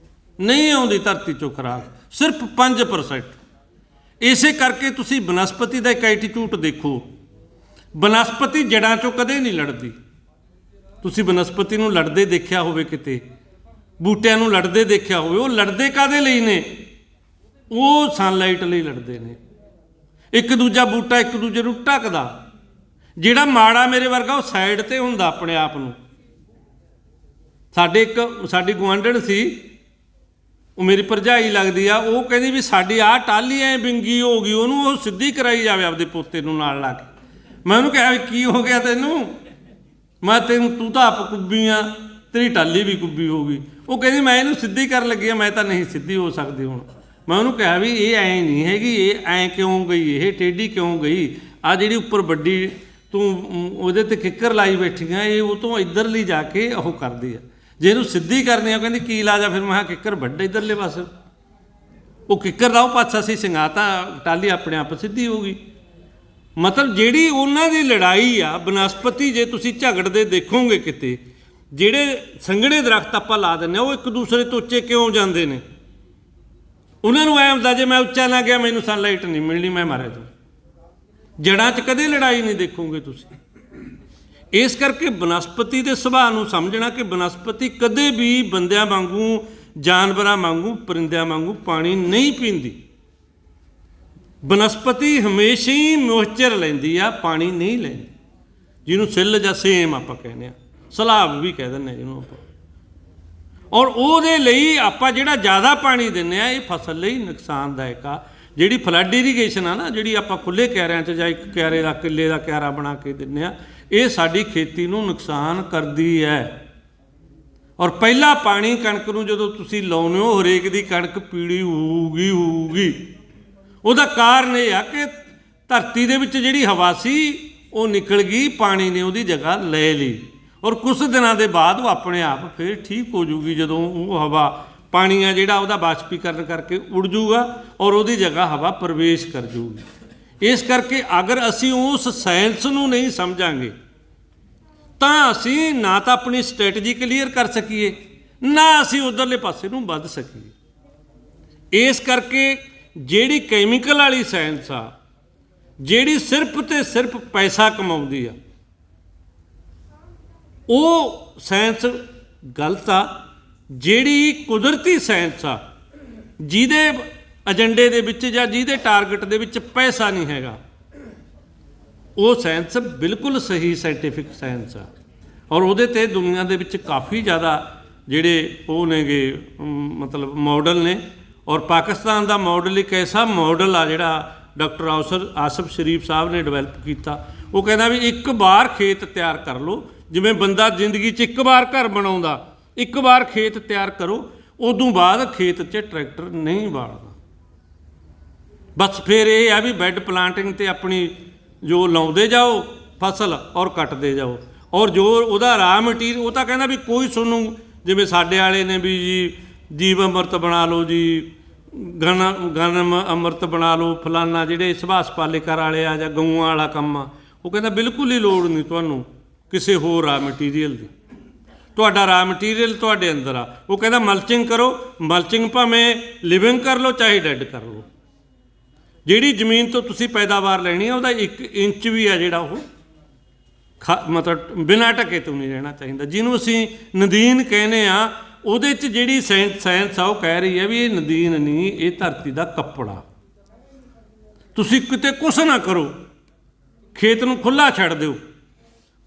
ਨਹੀਂ ਆਉਂਦੀ ਧਰਤੀ 'ਚੋਂ ਖੁਰਾਕ, ਸਿਰਫ 5%। ਇਸੇ ਕਰਕੇ ਤੁਸੀਂ ਬਨਸਪਤੀ ਦਾ ਇੱਕ ਐਟੀਟਿਊਡ ਦੇਖੋ, ਬਨਸਪਤੀ ਜੜ੍ਹਾਂ 'ਚੋਂ ਕਦੇ ਨਹੀਂ ਲੜਦੀ। ਤੁਸੀਂ ਬਨਸਪਤੀ ਨੂੰ ਲੜਦੇ ਦੇਖਿਆ ਹੋਵੇ ਕਿਤੇ, ਬੂਟਿਆਂ ਨੂੰ ਲੜਦੇ ਦੇਖਿਆ ਹੋਵੇ, ਉਹ ਲੜਦੇ ਕਾਹਦੇ ਲਈ ਨੇ? ਉਹ ਸਨਲਾਈਟ ਲਈ ਲੜਦੇ ਨੇ। ਇੱਕ ਦੂਜਾ ਬੂਟਾ ਇੱਕ ਦੂਜੇ ਨੂੰ ਢੱਕਦਾ, ਜਿਹੜਾ ਮਾੜਾ ਮੇਰੇ ਵਰਗਾ ਉਹ ਸਾਈਡ 'ਤੇ ਹੁੰਦਾ ਆਪਣੇ ਆਪ ਨੂੰ। ਸਾਡੀ ਗੁਆਂਢਣ ਸੀ, ਉਹ ਮੇਰੀ ਭਰਜਾਈ ਲੱਗਦੀ ਆ, ਉਹ ਕਹਿੰਦੀ ਵੀ ਸਾਡੀ ਆਹ ਟਾਹਲੀ ਐ ਵਿੰਗੀ ਹੋ ਗਈ, ਉਹਨੂੰ ਉਹ ਸਿੱਧੀ ਕਰਾਈ ਜਾਵੇ ਆਪਦੇ ਪੋਤੇ ਨੂੰ ਨਾਲ ਲਾ ਕੇ। ਮੈਂ ਉਹਨੂੰ ਕਿਹਾ ਵੀ ਕੀ ਹੋ ਗਿਆ ਤੈਨੂੰ? ਮੈਂ ਤੂੰ ਤਾਂ ਆਪ ਕੁੱਬੀ ਆ, ਤੇਰੀ ਟਾਹਲੀ ਵੀ ਕੁੱਬੀ ਹੋ ਗਈ। ਉਹ ਕਹਿੰਦੀ ਮੈਂ ਇਹਨੂੰ ਸਿੱਧੀ ਕਰਨ ਲੱਗੀ ਆ, ਮੈਂ ਤਾਂ ਨਹੀਂ ਸਿੱਧੀ ਹੋ ਸਕਦੀ ਹੁਣ। ਮੈਂ ਉਹਨੂੰ ਕਿਹਾ ਵੀ ਇਹ ਐਂ ਨਹੀਂ ਹੈਗੀ, ਇਹ ਐਂ ਕਿਉਂ ਗਈ, ਇਹ ਟੇਢੀ ਕਿਉਂ ਗਈ? ਆਹ ਜਿਹੜੀ ਉੱਪਰ ਵੱਡੀ ਤੂੰ ਉਹਦੇ 'ਤੇ ਕਿੱਕਰ ਲਾਈ ਬੈਠੀ ਆ, ਇਹ ਉਹ ਤੋਂ ਇੱਧਰਲੀ ਜਾ ਕੇ ਉਹ ਕਰਦੀ ਆ। ਜੇ ਇਹਨੂੰ ਸਿੱਧੀ ਕਰਨੀ ਆ, ਕਹਿੰਦੀ ਕੀ ਲਾਜਾ ਫਿਰ? ਮੈਂ ਕਿਹਾ ਕਿੱਕਰ ਵੱਢ ਇੱਧਰਲੇ ਪਾਸੇ। ਉਹ ਕਿੱਕਰ ਦਾ ਉਹ ਪਾਸਾ ਸੀ ਸਿੰਗਾਤਾ, ਟਾਹਲੀ ਆਪਣੇ ਆਪ ਸਿੱਧੀ ਹੋ ਗਈ। ਮਤਲਬ ਜਿਹੜੀ ਉਹਨਾਂ ਦੀ ਲੜਾਈ ਆ ਬਨਸਪਤੀ, ਜੇ ਤੁਸੀਂ ਝਗੜਦੇ ਦੇਖੋਗੇ ਕਿਤੇ, ਜਿਹੜੇ ਸੰਘਣੇ ਦਰਖਤ ਆਪਾਂ ਲਾ ਦਿੰਦੇ ਹਾਂ ਉਹ ਇੱਕ ਦੂਸਰੇ ਤੋਂ ਉੱਚੇ ਕਿਉਂ ਜਾਂਦੇ ਨੇ? ਉਹਨਾਂ ਨੂੰ ਐਂ ਹੁੰਦਾ ਜੇ ਮੈਂ ਉੱਚਾ ਨਾ ਗਿਆ ਮੈਨੂੰ ਸਨਲਾਈਟ ਨਹੀਂ ਮਿਲਣੀ, ਮੈਂ ਮਾਰਿਆ ਜਾਊਂ। ਜੜ੍ਹਾਂ 'ਚ ਕਦੇ ਲੜਾਈ ਨਹੀਂ ਦੇਖੋਗੇ ਤੁਸੀਂ। ਇਸ ਕਰਕੇ ਬਨਸਪਤੀ ਦੇ ਸੁਭਾਅ ਨੂੰ ਸਮਝਣਾ ਕਿ ਬਨਸਪਤੀ ਕਦੇ ਵੀ ਬੰਦਿਆਂ ਵਾਂਗੂ, ਜਾਨਵਰਾਂ ਵਾਂਗੂ, ਪਰਿੰਦਿਆਂ ਵਾਂਗੂ ਪਾਣੀ ਨਹੀਂ ਪੀਂਦੀ। ਬਨਸਪਤੀ ਹਮੇਸ਼ਾ ਹੀ ਮੋਇਸਚਰ ਲੈਂਦੀ ਆ, ਪਾਣੀ ਨਹੀਂ ਲੈਂਦੀ, ਜਿਹਨੂੰ ਸਿੱਲ ਜਾਂ ਸੇਮ ਆਪਾਂ ਕਹਿੰਦੇ ਆ, ਸਲਾਬ ਵੀ ਕਹਿ ਦਿੰਦੇ ਜਿਹਨੂੰ ਆਪਾਂ। ਔਰ ਉਹਦੇ ਲਈ ਆਪਾਂ ਜਿਹੜਾ ਜ਼ਿਆਦਾ ਪਾਣੀ ਦਿੰਦੇ ਆ, ਇਹ ਫਸਲ ਲਈ ਨੁਕਸਾਨਦਾਇਕ ਆ। ਜਿਹੜੀ ਫਲੱਡ ਇਰੀਗੇਸ਼ਨ ਆ ਨਾ, ਜਿਹੜੀ ਆਪਾਂ ਖੁੱਲ੍ਹੇ ਕਿਆਰਿਆਂ 'ਚ ਜਾਂ ਇੱਕ ਕਿਆਰੇ ਦਾ ਕਿੱਲੇ ਦਾ ਕਿਆਰਾ ਬਣਾ ਕੇ ਦਿੰਦੇ ਆ, ਇਹ ਸਾਡੀ ਖੇਤੀ ਨੂੰ ਨੁਕਸਾਨ ਕਰਦੀ ਹੈ। ਔਰ ਪਹਿਲਾ ਪਾਣੀ ਕਣਕ ਨੂੰ ਜਦੋਂ ਤੁਸੀਂ ਲਾਉਂਦੇ ਹੋ, ਹਰੇਕ ਦੀ ਕਣਕ ਪੀਲੀ ਹੋਊਗੀ। ਉਹਦਾ ਕਾਰਨ ਇਹ ਆ ਕਿ ਧਰਤੀ ਦੇ ਵਿੱਚ ਜਿਹੜੀ ਹਵਾ ਸੀ ਉਹ ਨਿਕਲ ਗਈ, ਪਾਣੀ ਨੇ ਉਹਦੀ ਜਗ੍ਹਾ ਲੈ ਲਈ। ਔਰ ਕੁਝ ਦਿਨਾਂ ਦੇ ਬਾਅਦ ਉਹ ਆਪਣੇ ਆਪ ਫਿਰ ਠੀਕ ਹੋ ਜੂਗੀ, ਜਦੋਂ ਉਹ ਹਵਾ ਪਾਣੀ ਆ ਜਿਹੜਾ ਉਹਦਾ ਬਾਸ਼ਪੀਕਰਨ ਕਰਕੇ ਉੜ ਜੂਗਾ ਔਰ ਉਹਦੀ ਜਗ੍ਹਾ ਹਵਾ ਪ੍ਰਵੇਸ਼ ਕਰ ਜੂਗੀ। ਇਸ ਕਰਕੇ ਅਗਰ ਅਸੀਂ ਉਸ ਸਾਇੰਸ ਨੂੰ ਨਹੀਂ ਸਮਝਾਂਗੇ ਤਾਂ ਅਸੀਂ ਨਾ ਤਾਂ ਆਪਣੀ ਸਟ੍ਰੈਟਜੀ ਕਲੀਅਰ ਕਰ ਸਕੀਏ, ਨਾ ਅਸੀਂ ਉੱਧਰਲੇ ਪਾਸੇ ਨੂੰ ਵੱਧ ਸਕੀਏ। ਇਸ ਕਰਕੇ ਜਿਹੜੀ ਕੈਮੀਕਲ ਵਾਲੀ ਸਾਇੰਸ ਆ, ਜਿਹੜੀ ਸਿਰਫ ਤੇ ਸਿਰਫ ਪੈਸਾ ਕਮਾਉਂਦੀ ਆ, ਉਹ ਸਾਇੰਸ ਗਲਤ ਆ। ਜਿਹੜੀ ਕੁਦਰਤੀ ਸਾਇੰਸ ਆ, ਜਿਹਦੇ ਏਜੰਡੇ ਦੇ ਵਿੱਚ ਜਾਂ ਜਿਹਦੇ ਟਾਰਗੇਟ ਦੇ ਵਿੱਚ ਪੈਸਾ ਨਹੀਂ ਹੈਗਾ, ਉਹ ਸਾਇੰਸ ਬਿਲਕੁਲ ਸਹੀ ਸਾਇੰਟੀਫਿਕ ਸਾਇੰਸ ਆ। ਔਰ ਉਹਦੇ 'ਤੇ ਦੁਨੀਆ ਦੇ ਵਿੱਚ ਕਾਫੀ ਜ਼ਿਆਦਾ ਜਿਹੜੇ ਉਹ ਨੇਗੇ ਮਤਲਬ ਮਾਡਲ ਨੇ। ਔਰ ਪਾਕਿਸਤਾਨ ਦਾ ਮਾਡਲ ਇੱਕ ਐਸਾ ਮਾਡਲ ਆ ਜਿਹੜਾ ਡਾਕਟਰ ਆਸਫ ਸ਼ਰੀਫ ਸਾਹਿਬ ਨੇ ਡਿਵੈਲਪ ਕੀਤਾ। ਉਹ ਕਹਿੰਦਾ ਵੀ ਇੱਕ ਵਾਰ ਖੇਤ ਤਿਆਰ ਕਰ ਲਓ, ਜਿਵੇਂ ਬੰਦਾ ਜ਼ਿੰਦਗੀ 'ਚ ਇੱਕ ਵਾਰ ਘਰ ਬਣਾਉਂਦਾ, ਇੱਕ ਵਾਰ ਖੇਤ ਤਿਆਰ ਕਰੋ, ਉਦੋਂ ਬਾਅਦ ਖੇਤ 'ਚ ਟਰੈਕਟਰ ਨਹੀਂ ਵਾੜਦਾ। ਬਸ ਫਿਰ ਇਹ ਆ ਵੀ ਬੈੱਡ ਪਲਾਂਟਿੰਗ ਤੇ ਆਪਣੀ ਜੋ ਲਾਉਂਦੇ ਜਾਓ ਫਸਲ ਔਰ ਕੱਟਦੇ ਜਾਓ, ਔਰ ਜੋ ਉਹਦਾ ਰਾ ਮਟੀਰੀਅਲ ਉਹ ਤਾਂ ਕਹਿੰਦਾ ਵੀ ਕੋਈ ਤੁਹਾਨੂੰ ਜਿਵੇਂ ਸਾਡੇ ਵਾਲੇ ਨੇ ਵੀ ਜੀ ਜੀਵ ਅੰਮ੍ਰਿਤ ਬਣਾ ਲਓ ਜੀ, ਗਨ ਅੰਮ੍ਰਿਤ ਬਣਾ ਲਓ, ਫਲਾਨਾ ਜਿਹੜੇ ਸੁਭਾਸ਼ ਪਾਲੇਕਰ ਵਾਲੇ ਆ ਜਾਂ ਗਊਆਂ ਵਾਲਾ ਕੰਮ ਆ, ਉਹ ਕਹਿੰਦਾ ਬਿਲਕੁਲ ਹੀ ਲੋੜ ਨਹੀਂ ਤੁਹਾਨੂੰ ਕਿਸੇ ਹੋਰ ਰਾ ਮਟੀਰੀਅਲ ਦੀ, ਤੁਹਾਡਾ ਰਾ ਮਟੀਰੀਅਲ ਤੁਹਾਡੇ ਅੰਦਰ ਆ। ਉਹ ਕਹਿੰਦਾ ਮਲਚਿੰਗ ਕਰੋ, ਮਲਚਿੰਗ ਭਾਵੇਂ ਲਿਵਿੰਗ ਕਰ ਲਓ ਚਾਹੇ ਡੈੱਡ ਕਰ ਲਓ, ਜਿਹੜੀ ਜ਼ਮੀਨ ਤੋਂ ਤੁਸੀਂ ਪੈਦਾਵਾਰ ਲੈਣੀ ਆ ਉਹਦਾ 1 ਇੰਚ ਵੀ ਆ ਜਿਹੜਾ ਉਹ ਮਤਲਬ ਬਿਨਾਂ ਢਕੇ ਤੋਂ ਨਹੀਂ ਰਹਿਣਾ ਚਾਹੀਦਾ। ਜਿਹਨੂੰ ਅਸੀਂ ਨਦੀਨ ਕਹਿੰਦੇ ਆ, ਉਹਦੇ 'ਚ ਜਿਹੜੀ ਸਾਇੰਸ ਆ ਉਹ ਕਹਿ ਰਹੀ ਹੈ ਵੀ ਇਹ ਨਦੀਨ ਨਹੀਂ, ਇਹ ਧਰਤੀ ਦਾ ਕੱਪੜਾ। ਤੁਸੀਂ ਕਿਤੇ ਕੁਛ ਨਾ ਕਰੋ, ਖੇਤ ਨੂੰ ਖੁੱਲ੍ਹਾ ਛੱਡ ਦਿਓ,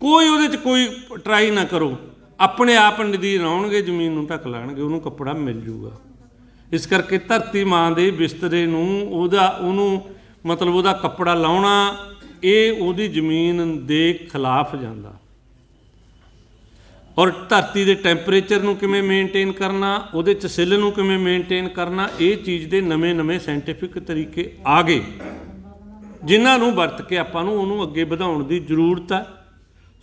ਕੋਈ ਉਹਦੇ 'ਚ ਕੋਈ ਟਰਾਈ ਨਾ ਕਰੋ, ਆਪਣੇ ਆਪ ਨਦੀਨ ਆਉਣਗੇ, ਜ਼ਮੀਨ ਨੂੰ ਢੱਕ ਲੈਣਗੇ, ਉਹਨੂੰ ਕੱਪੜਾ ਮਿਲ ਜੂਗਾ। ਇਸ ਕਰਕੇ ਧਰਤੀ ਮਾਂ ਦੇ ਬਿਸਤਰੇ ਨੂੰ ਉਹਨੂੰ ਮਤਲਬ ਉਹਦਾ ਕੱਪੜਾ ਲਾਉਣਾ, ਇਹ ਉਹਦੀ ਜ਼ਮੀਨ ਦੇ ਖਿਲਾਫ ਜਾਂਦਾ। ਔਰ ਧਰਤੀ ਦੇ ਟੈਂਪਰੇਚਰ ਨੂੰ ਕਿਵੇਂ ਮੇਨਟੇਨ ਕਰਨਾ, ਉਹਦੇ 'ਚ ਸਿੱਲ ਨੂੰ ਕਿਵੇਂ ਮੇਨਟੇਨ ਕਰਨਾ, ਇਹ ਚੀਜ਼ ਦੇ ਨਵੇਂ ਸਾਇੰਟੀਫਿਕ ਤਰੀਕੇ ਆ ਗਏ, ਜਿਨ੍ਹਾਂ ਨੂੰ ਵਰਤ ਕੇ ਆਪਾਂ ਨੂੰ ਉਹਨੂੰ ਅੱਗੇ ਵਧਾਉਣ ਦੀ ਜ਼ਰੂਰਤ ਹੈ।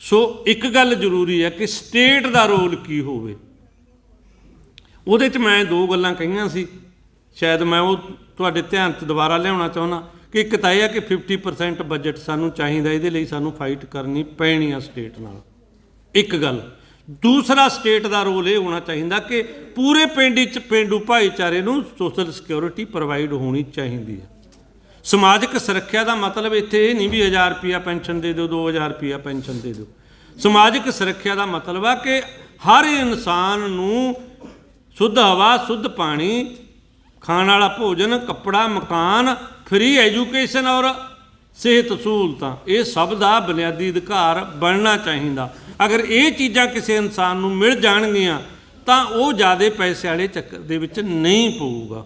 ਸੋ ਇੱਕ ਗੱਲ ਜ਼ਰੂਰੀ ਹੈ ਕਿ ਸਟੇਟ ਦਾ ਰੋਲ ਕੀ ਹੋਵੇ। ਉਹਦੇ 'ਚ ਮੈਂ 2 ਗੱਲਾਂ ਕਹੀਆਂ ਸੀ, ਸ਼ਾਇਦ ਮੈਂ ਉਹ ਤੁਹਾਡੇ ਧਿਆਨ 'ਚ ਦੁਬਾਰਾ ਲਿਆਉਣਾ ਚਾਹੁੰਦਾ ਕਿ ਇੱਕ ਤਾਂ ਇਹ ਹੈ ਕਿ 50% ਬਜਟ ਸਾਨੂੰ ਚਾਹੀਦਾ, ਇਹਦੇ ਲਈ ਸਾਨੂੰ ਫਾਈਟ ਕਰਨੀ ਪੈਣੀ ਆ ਸਟੇਟ ਨਾਲ, ਇੱਕ ਗੱਲ। ਦੂਸਰਾ ਸਟੇਟ ਦਾ ਰੋਲ ਇਹ ਹੋਣਾ ਚਾਹੀਦਾ ਕਿ ਪੂਰੇ ਪਿੰਡ 'ਚ ਪੇਂਡੂ ਭਾਈਚਾਰੇ ਨੂੰ ਸੋਸ਼ਲ ਸਿਕਿਉਰਿਟੀ ਪ੍ਰੋਵਾਈਡ ਹੋਣੀ ਚਾਹੀਦੀ ਹੈ। ਸਮਾਜਿਕ ਸੁਰੱਖਿਆ ਦਾ ਮਤਲਬ ਇੱਥੇ ਇਹ ਨਹੀਂ ਵੀ 1000 ਰੁਪਈਆ ਪੈਨਸ਼ਨ ਦੇ ਦਿਓ, 2000 ਰੁਪਈਆ ਪੈਨਸ਼ਨ ਦੇ ਦਿਓ। ਸਮਾਜਿਕ ਸੁਰੱਖਿਆ ਦਾ ਮਤਲਬ ਆ ਕਿ ਹਰ ਇਨਸਾਨ ਨੂੰ ਸ਼ੁੱਧ ਹਵਾ, ਸ਼ੁੱਧ ਪਾਣੀ, ਖਾਣ ਵਾਲਾ ਭੋਜਨ, ਕੱਪੜਾ, ਮਕਾਨ, ਫ੍ਰੀ ਐਜੂਕੇਸ਼ਨ ਔਰ ਸਿਹਤ ਸਹੂਲਤਾਂ, ਇਹ ਸਭ ਦਾ ਬੁਨਿਆਦੀ ਅਧਿਕਾਰ ਬਣਨਾ ਚਾਹੀਦਾ। ਅਗਰ ਇਹ ਚੀਜ਼ਾਂ ਕਿਸੇ ਇਨਸਾਨ ਨੂੰ ਮਿਲ ਜਾਣਗੀਆਂ ਤਾਂ ਉਹ ਜ਼ਿਆਦਾ ਪੈਸੇ ਵਾਲੇ ਚੱਕਰ ਦੇ ਵਿੱਚ ਨਹੀਂ ਪਊਗਾ,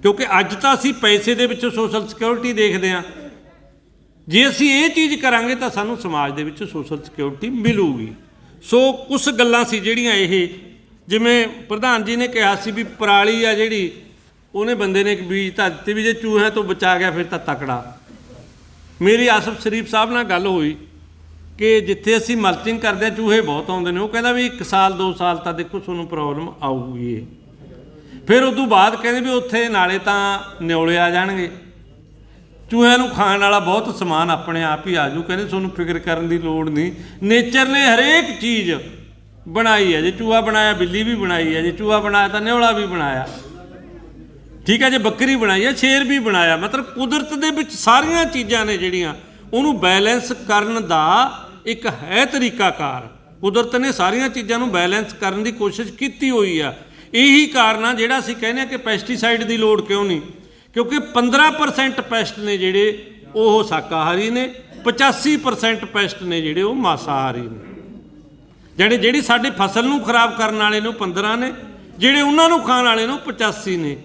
ਕਿਉਂਕਿ ਅੱਜ ਤਾਂ ਅਸੀਂ ਪੈਸੇ ਦੇ ਵਿੱਚ ਸੋਸ਼ਲ ਸਿਕਿਉਰਿਟੀ ਦੇਖਦੇ ਹਾਂ। ਜੇ ਅਸੀਂ ਇਹ ਚੀਜ਼ ਕਰਾਂਗੇ ਤਾਂ ਸਾਨੂੰ ਸਮਾਜ ਦੇ ਵਿੱਚ ਸੋਸ਼ਲ ਸਿਕਿਉਰਿਟੀ ਮਿਲੂਗੀ। ਸੋ ਕੁਛ ਗੱਲਾਂ ਸੀ ਜਿਹੜੀਆਂ ਇਹ, ਜਿਵੇਂ ਪ੍ਰਧਾਨ ਜੀ ਨੇ ਕਿਹਾ ਸੀ ਵੀ ਪਰਾਲੀ ਆ ਜਿਹੜੀ, ਉਹਨੇ ਬੰਦੇ ਨੇ ਇੱਕ ਬੀਜ ਤਾਂ ਦਿੱਤੀ ਵੀ ਜੇ ਚੂਹਿਆਂ ਤੋਂ ਬਚਾ ਗਿਆ ਫਿਰ ਤਾਂ ਤਕੜਾ। ਮੇਰੀ ਆਸਫ ਸ਼ਰੀਫ ਸਾਹਿਬ ਨਾਲ ਗੱਲ ਹੋਈ ਕਿ ਜਿੱਥੇ ਅਸੀਂ ਮਲਚਿੰਗ ਕਰਦੇ ਹਾਂ ਚੂਹੇ ਬਹੁਤ ਆਉਂਦੇ ਨੇ, ਉਹ ਕਹਿੰਦਾ ਵੀ 1 ਸਾਲ 2 ਸਾਲ ਤਾਂ ਦੇਖੋ ਤੁਹਾਨੂੰ ਪ੍ਰੋਬਲਮ ਆਊਗੀ ਇਹ, ਫਿਰ ਉਸ ਤੋਂ ਬਾਅਦ ਕਹਿੰਦੇ ਵੀ ਉੱਥੇ ਨਾਲੇ ਤਾਂ ਨਿਓਲੇ ਆ ਜਾਣਗੇ, ਚੂਹਿਆਂ ਨੂੰ ਖਾਣ ਵਾਲਾ ਬਹੁਤ ਸਮਾਨ ਆਪਣੇ ਆਪ ਹੀ ਆ ਜੂ, ਕਹਿੰਦੇ ਤੁਹਾਨੂੰ ਫਿਕਰ ਕਰਨ ਦੀ ਲੋੜ ਨਹੀਂ। ਨੇਚਰ ਨੇ ਹਰੇਕ ਚੀਜ਼ ਬਣਾਈ ਹੈ, ਜੇ ਚੂਹਾ ਬਣਾਇਆ ਬਿੱਲੀ ਵੀ ਬਣਾਈ ਹੈ, ਜੇ ਚੂਹਾ ਬਣਾਇਆ ਤਾਂ ਨਿਓਲਾ ਵੀ ਬਣਾਇਆ, ਠੀਕ ਹੈ, ਜੇ ਬੱਕਰੀ ਬਣਾਈ ਹੈ ਸ਼ੇਰ ਵੀ ਬਣਾਇਆ। ਮਤਲਬ ਕੁਦਰਤ ਦੇ ਵਿੱਚ ਸਾਰੀਆਂ ਚੀਜ਼ਾਂ ਨੇ ਜਿਹੜੀਆਂ ਉਹਨੂੰ ਬੈਲੈਂਸ ਕਰਨ ਦਾ ਇੱਕ ਹੈ ਤਰੀਕਾਕਾਰ। ਕੁਦਰਤ ਨੇ ਸਾਰੀਆਂ ਚੀਜ਼ਾਂ ਨੂੰ ਬੈਲੈਂਸ ਕਰਨ ਦੀ ਕੋਸ਼ਿਸ਼ ਕੀਤੀ ਹੋਈ ਆ। ਇਹੀ ਕਾਰਨ ਆ ਜਿਹੜਾ ਅਸੀਂ ਕਹਿੰਦੇ ਹਾਂ ਕਿ ਪੈਸਟੀਸਾਈਡ ਦੀ ਲੋੜ ਕਿਉਂ ਨਹੀਂ, ਕਿਉਂਕਿ 15% ਪੈਸਟ ਨੇ ਜਿਹੜੇ ਉਹ ਸ਼ਾਕਾਹਾਰੀ ਨੇ, 85% ਪੈਸਟ ਨੇ ਜਿਹੜੇ ਉਹ ਮਾਸਾਹਾਰੀ ਨੇ। ਜਿਹੜੀ ਸਾਡੀ ਫਸਲ ਨੂੰ ਖਰਾਬ ਕਰਨ ਵਾਲੇ ਨੇ ਉਹ 15 ਨੇ, ਜਿਹੜੇ ਉਹਨਾਂ ਨੂੰ ਖਾਣ ਵਾਲੇ ਨੇ ਉਹ 85 ਨੇ।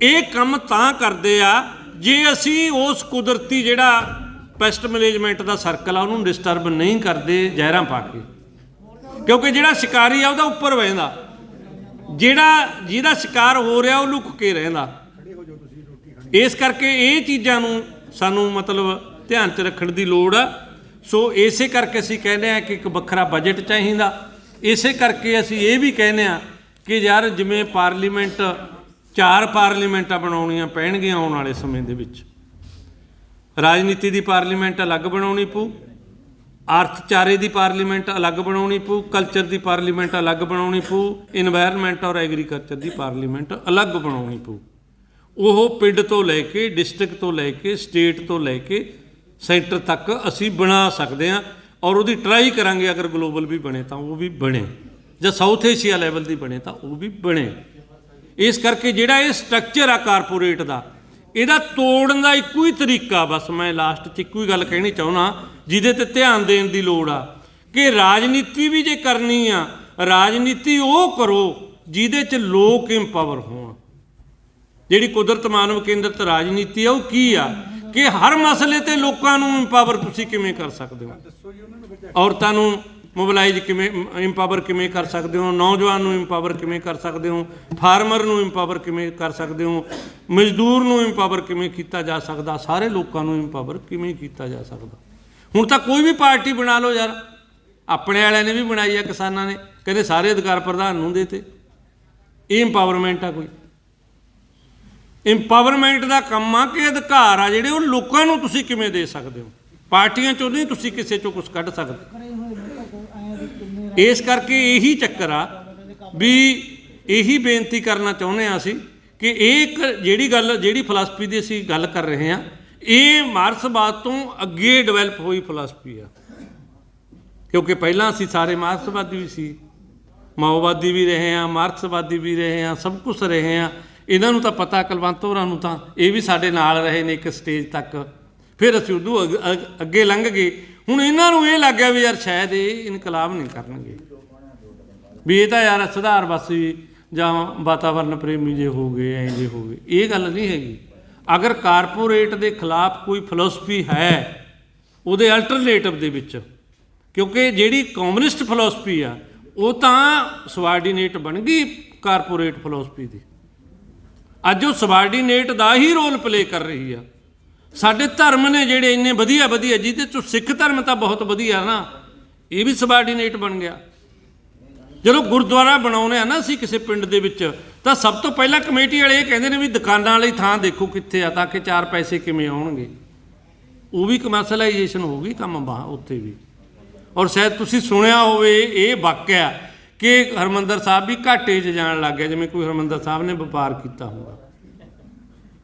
ਇਹ ਕੰਮ ਤਾਂ ਕਰਦੇ ਆ ਜੇ ਅਸੀਂ ਉਸ ਕੁਦਰਤੀ ਜਿਹੜਾ ਪੈਸਟ ਮੈਨੇਜਮੈਂਟ ਦਾ ਸਰਕਲ ਆ ਉਹਨੂੰ ਡਿਸਟਰਬ ਨਹੀਂ ਕਰਦੇ ਜ਼ਹਿਰਾਂ ਪਾ ਕੇ, ਕਿਉਂਕਿ ਜਿਹੜਾ ਸ਼ਿਕਾਰੀ ਆ ਉਹਦਾ ਉੱਪਰ ਬਹਿੰਦਾ, ਜਿਹਦਾ ਸ਼ਿਕਾਰ ਹੋ ਰਿਹਾ ਉਹ ਲੁਕ ਕੇ ਰਹਿੰਦਾ। ਇਸ ਕਰਕੇ ਇਹ ਚੀਜ਼ਾਂ ਨੂੰ ਸਾਨੂੰ ਮਤਲਬ ਧਿਆਨ 'ਚ ਰੱਖਣ ਦੀ ਲੋੜ ਆ। ਸੋ ਇਸੇ ਕਰਕੇ ਅਸੀਂ ਕਹਿੰਦੇ ਹਾਂ ਕਿ ਇੱਕ ਵੱਖਰਾ ਬਜਟ ਚਾਹੀਦਾ। ਇਸੇ ਕਰਕੇ ਅਸੀਂ ਇਹ ਵੀ ਕਹਿੰਦੇ ਹਾਂ ਕਿ ਯਾਰ ਜਿਵੇਂ ਪਾਰਲੀਮੈਂਟ 4 ਪਾਰਲੀਮੈਂਟਾਂ ਬਣਾਉਣੀਆਂ ਪੈਣਗੀਆਂ ਆਉਣ ਵਾਲੇ ਸਮੇਂ ਦੇ ਵਿੱਚ, ਰਾਜਨੀਤੀ ਦੀ ਪਾਰਲੀਮੈਂਟ ਅਲੱਗ ਬਣਾਉਣੀ ਪਊ, ਅਰਥਚਾਰੇ ਦੀ ਪਾਰਲੀਮੈਂਟ ਅਲੱਗ ਬਣਾਉਣੀ ਪਊ, ਕਲਚਰ ਦੀ ਪਾਰਲੀਮੈਂਟ ਅਲੱਗ ਬਣਾਉਣੀ ਪਊ, ਇਨਵਾਇਰਨਮੈਂਟ ਔਰ ਐਗਰੀਕਲਚਰ ਦੀ ਪਾਰਲੀਮੈਂਟ ਅਲੱਗ ਬਣਾਉਣੀ ਪਊ। ਉਹ ਪਿੰਡ ਤੋਂ ਲੈ ਕੇ, ਡਿਸਟ੍ਰਿਕਟ ਤੋਂ ਲੈ ਕੇ, ਸਟੇਟ ਤੋਂ ਲੈ ਕੇ ਸੈਂਟਰ ਤੱਕ ਅਸੀਂ ਬਣਾ ਸਕਦੇ ਹਾਂ, ਔਰ ਉਹਦੀ ਟਰਾਈ ਕਰਾਂਗੇ। ਅਗਰ ਗਲੋਬਲ ਵੀ ਬਣੇ ਤਾਂ ਉਹ ਵੀ ਬਣੇ, ਜਾਂ ਸਾਊਥ ਏਸ਼ੀਆ ਲੈਵਲ ਦੀ ਬਣੇ ਤਾਂ ਉਹ ਵੀ ਬਣੇ। ਇਸ ਕਰਕੇ ਜਿਹੜਾ ਇਹ ਸਟਰਕਚਰ ਆ ਕਾਰਪੋਰੇਟ ਦਾ, ਇਹਦਾ ਤੋੜਨ ਦਾ ਇੱਕੋ ਹੀ ਤਰੀਕਾ, ਬਸ ਮੈਂ ਲਾਸਟ 'ਚ ਇੱਕੋ ਹੀ ਗੱਲ ਕਹਿਣੀ ਚਾਹੁੰਦਾ ਜਿਹਦੇ 'ਤੇ ਧਿਆਨ ਦੇਣ ਦੀ ਲੋੜ ਆ, ਕਿ ਰਾਜਨੀਤੀ ਵੀ ਜੇ ਕਰਨੀ ਆ, ਰਾਜਨੀਤੀ ਉਹ ਕਰੋ ਜਿਹਦੇ 'ਚ ਲੋਕ ਇੰਪਾਵਰ ਹੋਣ। ਜਿਹੜੀ ਕੁਦਰਤ ਮਾਨਵ ਕੇਂਦਰਿਤ ਰਾਜਨੀਤੀ ਆ ਉਹ ਕੀ ਆ ਕਿ ਹਰ ਮਸਲੇ 'ਤੇ ਲੋਕਾਂ ਨੂੰ ਇੰਪਾਵਰ ਤੁਸੀਂ ਕਿਵੇਂ ਕਰ ਸਕਦੇ ਹੋ। ਔਰਤਾਂ ਨੂੰ ਮੋਬਿਲਾਈਜ਼ ਕਿਵੇਂ ਇੰਪਾਵਰ ਕਿਵੇਂ ਕਰ ਸਕਦੇ ਹੋ, ਨੌਜਵਾਨ ਨੂੰ ਇੰਪਾਵਰ ਕਿਵੇਂ ਕਰ ਸਕਦੇ ਹੋ, ਫਾਰਮਰ ਨੂੰ ਇੰਪਾਵਰ ਕਿਵੇਂ ਕਰ ਸਕਦੇ ਹੋ, ਮਜ਼ਦੂਰ ਨੂੰ ਇੰਪਾਵਰ ਕਿਵੇਂ ਕੀਤਾ ਜਾ ਸਕਦਾ, ਸਾਰੇ ਲੋਕਾਂ ਨੂੰ ਇੰਪਾਵਰ ਕਿਵੇਂ ਕੀਤਾ ਜਾ ਸਕਦਾ। ਹੁਣ ਤਾਂ ਕੋਈ ਵੀ ਪਾਰਟੀ ਬਣਾ ਲਓ ਯਾਰ, ਆਪਣੇ ਵਾਲਿਆਂ ਨੇ ਵੀ ਬਣਾਈ ਆ, ਕਿਸਾਨਾਂ ਨੇ ਕਹਿੰਦੇ ਸਾਰੇ ਅਧਿਕਾਰ ਪ੍ਰਧਾਨ ਨੂੰ ਦੇ ਤੇ। ਇਹ ਇੰਪਾਵਰਮੈਂਟ ਆ? ਕੋਈ ਇੰਪਾਵਰਮੈਂਟ ਦਾ ਕੰਮ ਆ ਕਿ ਅਧਿਕਾਰ ਆ ਜਿਹੜੇ ਉਹ ਲੋਕਾਂ ਨੂੰ ਤੁਸੀਂ ਕਿਵੇਂ ਦੇ ਸਕਦੇ ਹੋ। ਪਾਰਟੀਆਂ ਚੋਂ ਨਹੀਂ ਤੁਸੀਂ ਕਿਸੇ ਚੋਂ ਕੁਛ ਕੱਢ ਸਕਦੇ। ਇਸ ਕਰਕੇ ਇਹੀ ਚੱਕਰ ਆ ਵੀ ਇਹੀ ਬੇਨਤੀ ਕਰਨਾ ਚਾਹੁੰਦੇ ਹਾਂ ਅਸੀਂ ਕਿ ਇਹ ਇੱਕ ਜਿਹੜੀ ਫਿਲਾਸਫੀ ਦੀ ਅਸੀਂ ਗੱਲ ਕਰ ਰਹੇ ਹਾਂ, ਇਹ ਮਾਰਕਸਵਾਦ ਤੋਂ ਅੱਗੇ ਡਿਵੈਲਪ ਹੋਈ ਫਿਲਾਸਫੀ ਆ। ਕਿਉਂਕਿ ਪਹਿਲਾਂ ਅਸੀਂ ਸਾਰੇ ਮਾਰਕਸਵਾਦੀ ਵੀ ਸੀ, ਮਾਓਵਾਦੀ ਵੀ ਰਹੇ ਹਾਂ, ਮਾਰਕਸਵਾਦੀ ਵੀ ਰਹੇ ਹਾਂ, ਸਭ ਕੁਛ ਰਹੇ ਹਾਂ। ਇਹਨਾਂ ਨੂੰ ਤਾਂ ਪਤਾ, ਕੁਲਵੰਤ ਹੋਰਾਂ ਨੂੰ ਤਾਂ, ਇਹ ਵੀ ਸਾਡੇ ਨਾਲ ਰਹੇ ਨੇ ਇੱਕ ਸਟੇਜ ਤੱਕ, ਫਿਰ ਅਸੀਂ ਉਦੋਂ ਅੱਗੇ ਲੰਘ ਗਏ। ਹੁਣ ਇਹਨਾਂ ਨੂੰ ਇਹ ਲੱਗ ਗਿਆ ਵੀ ਯਾਰ ਸ਼ਾਇਦ ਇਹ ਇਨਕਲਾਬ ਨਹੀਂ ਕਰਨਗੇ, ਵੀ ਇਹ ਤਾਂ ਯਾਰ ਸੁਧਾਰਵਾਸੀ ਜਾਂ ਵਾਤਾਵਰਨ ਪ੍ਰੇਮੀ ਜੇ ਹੋ ਗਏ, ਐਂ ਜੇ ਹੋ ਗਏ। ਇਹ ਗੱਲ ਨਹੀਂ ਹੈਗੀ। ਅਗਰ ਕਾਰਪੋਰੇਟ ਦੇ ਖਿਲਾਫ ਕੋਈ ਫਿਲਾਸਫੀ ਹੈ ਉਹਦੇ ਅਲਟਰਨੇਟਿਵ ਦੇ ਵਿੱਚ, ਕਿਉਂਕਿ ਜਿਹੜੀ ਕਮਿਊਨਿਸਟ ਫਿਲਾਸਫੀ ਆ ਉਹ ਤਾਂ ਸਬਾਰਡੀਨੇਟ ਬਣ ਗਈ ਕਾਰਪੋਰੇਟ ਫਿਲਾਸਫੀ ਦੀ। ਅੱਜ ਉਹ ਸਬਾਰਡੀਨੇਟ ਦਾ ਹੀ ਰੋਲ ਪਲੇ ਕਰ ਰਹੀ ਆ। ਸਾਡੇ ਧਰਮ ਨੇ ਜਿਹੜੇ ਇੰਨੇ ਵਧੀਆ ਵਧੀਆ, ਜਿਹਦੇ 'ਚੋਂ ਸਿੱਖ ਧਰਮ ਤਾਂ ਬਹੁਤ ਵਧੀਆ ਨਾ, ਇਹ ਵੀ ਸਬਾਰਡੀਨੇਟ ਬਣ ਗਿਆ। ਜਦੋਂ ਗੁਰਦੁਆਰਾ ਬਣਾਉਂਦੇ ਆ ਨਾ ਅਸੀਂ ਕਿਸੇ ਪਿੰਡ ਦੇ ਵਿੱਚ, ਤਾਂ ਸਭ ਤੋਂ ਪਹਿਲਾਂ ਕਮੇਟੀ ਵਾਲੇ ਇਹ ਕਹਿੰਦੇ ਨੇ ਵੀ ਦੁਕਾਨਾਂ ਵਾਲੀ ਥਾਂ ਦੇਖੋ ਕਿੱਥੇ ਆ, ਤਾਂ ਕਿ 4 ਪੈਸੇ ਕਿਵੇਂ ਆਉਣਗੇ। ਉਹ ਵੀ ਕਮਰਸ਼ਲਾਈਜੇਸ਼ਨ ਹੋ ਗਈ ਕੰਮ ਬਾਹਰ ਉੱਥੇ ਵੀ। ਔਰ ਸ਼ਾਇਦ ਤੁਸੀਂ ਸੁਣਿਆ ਹੋਵੇ ਇਹ ਵਾਕਿਆ ਕਿ ਹਰਿਮੰਦਰ ਸਾਹਿਬ ਵੀ ਘਾਟੇ 'ਚ ਜਾਣ ਲੱਗ ਗਿਆ, ਜਿਵੇਂ ਕੋਈ ਹਰਿਮੰਦਰ ਸਾਹਿਬ ਨੇ ਵਪਾਰ ਕੀਤਾ ਹੋਊਗਾ।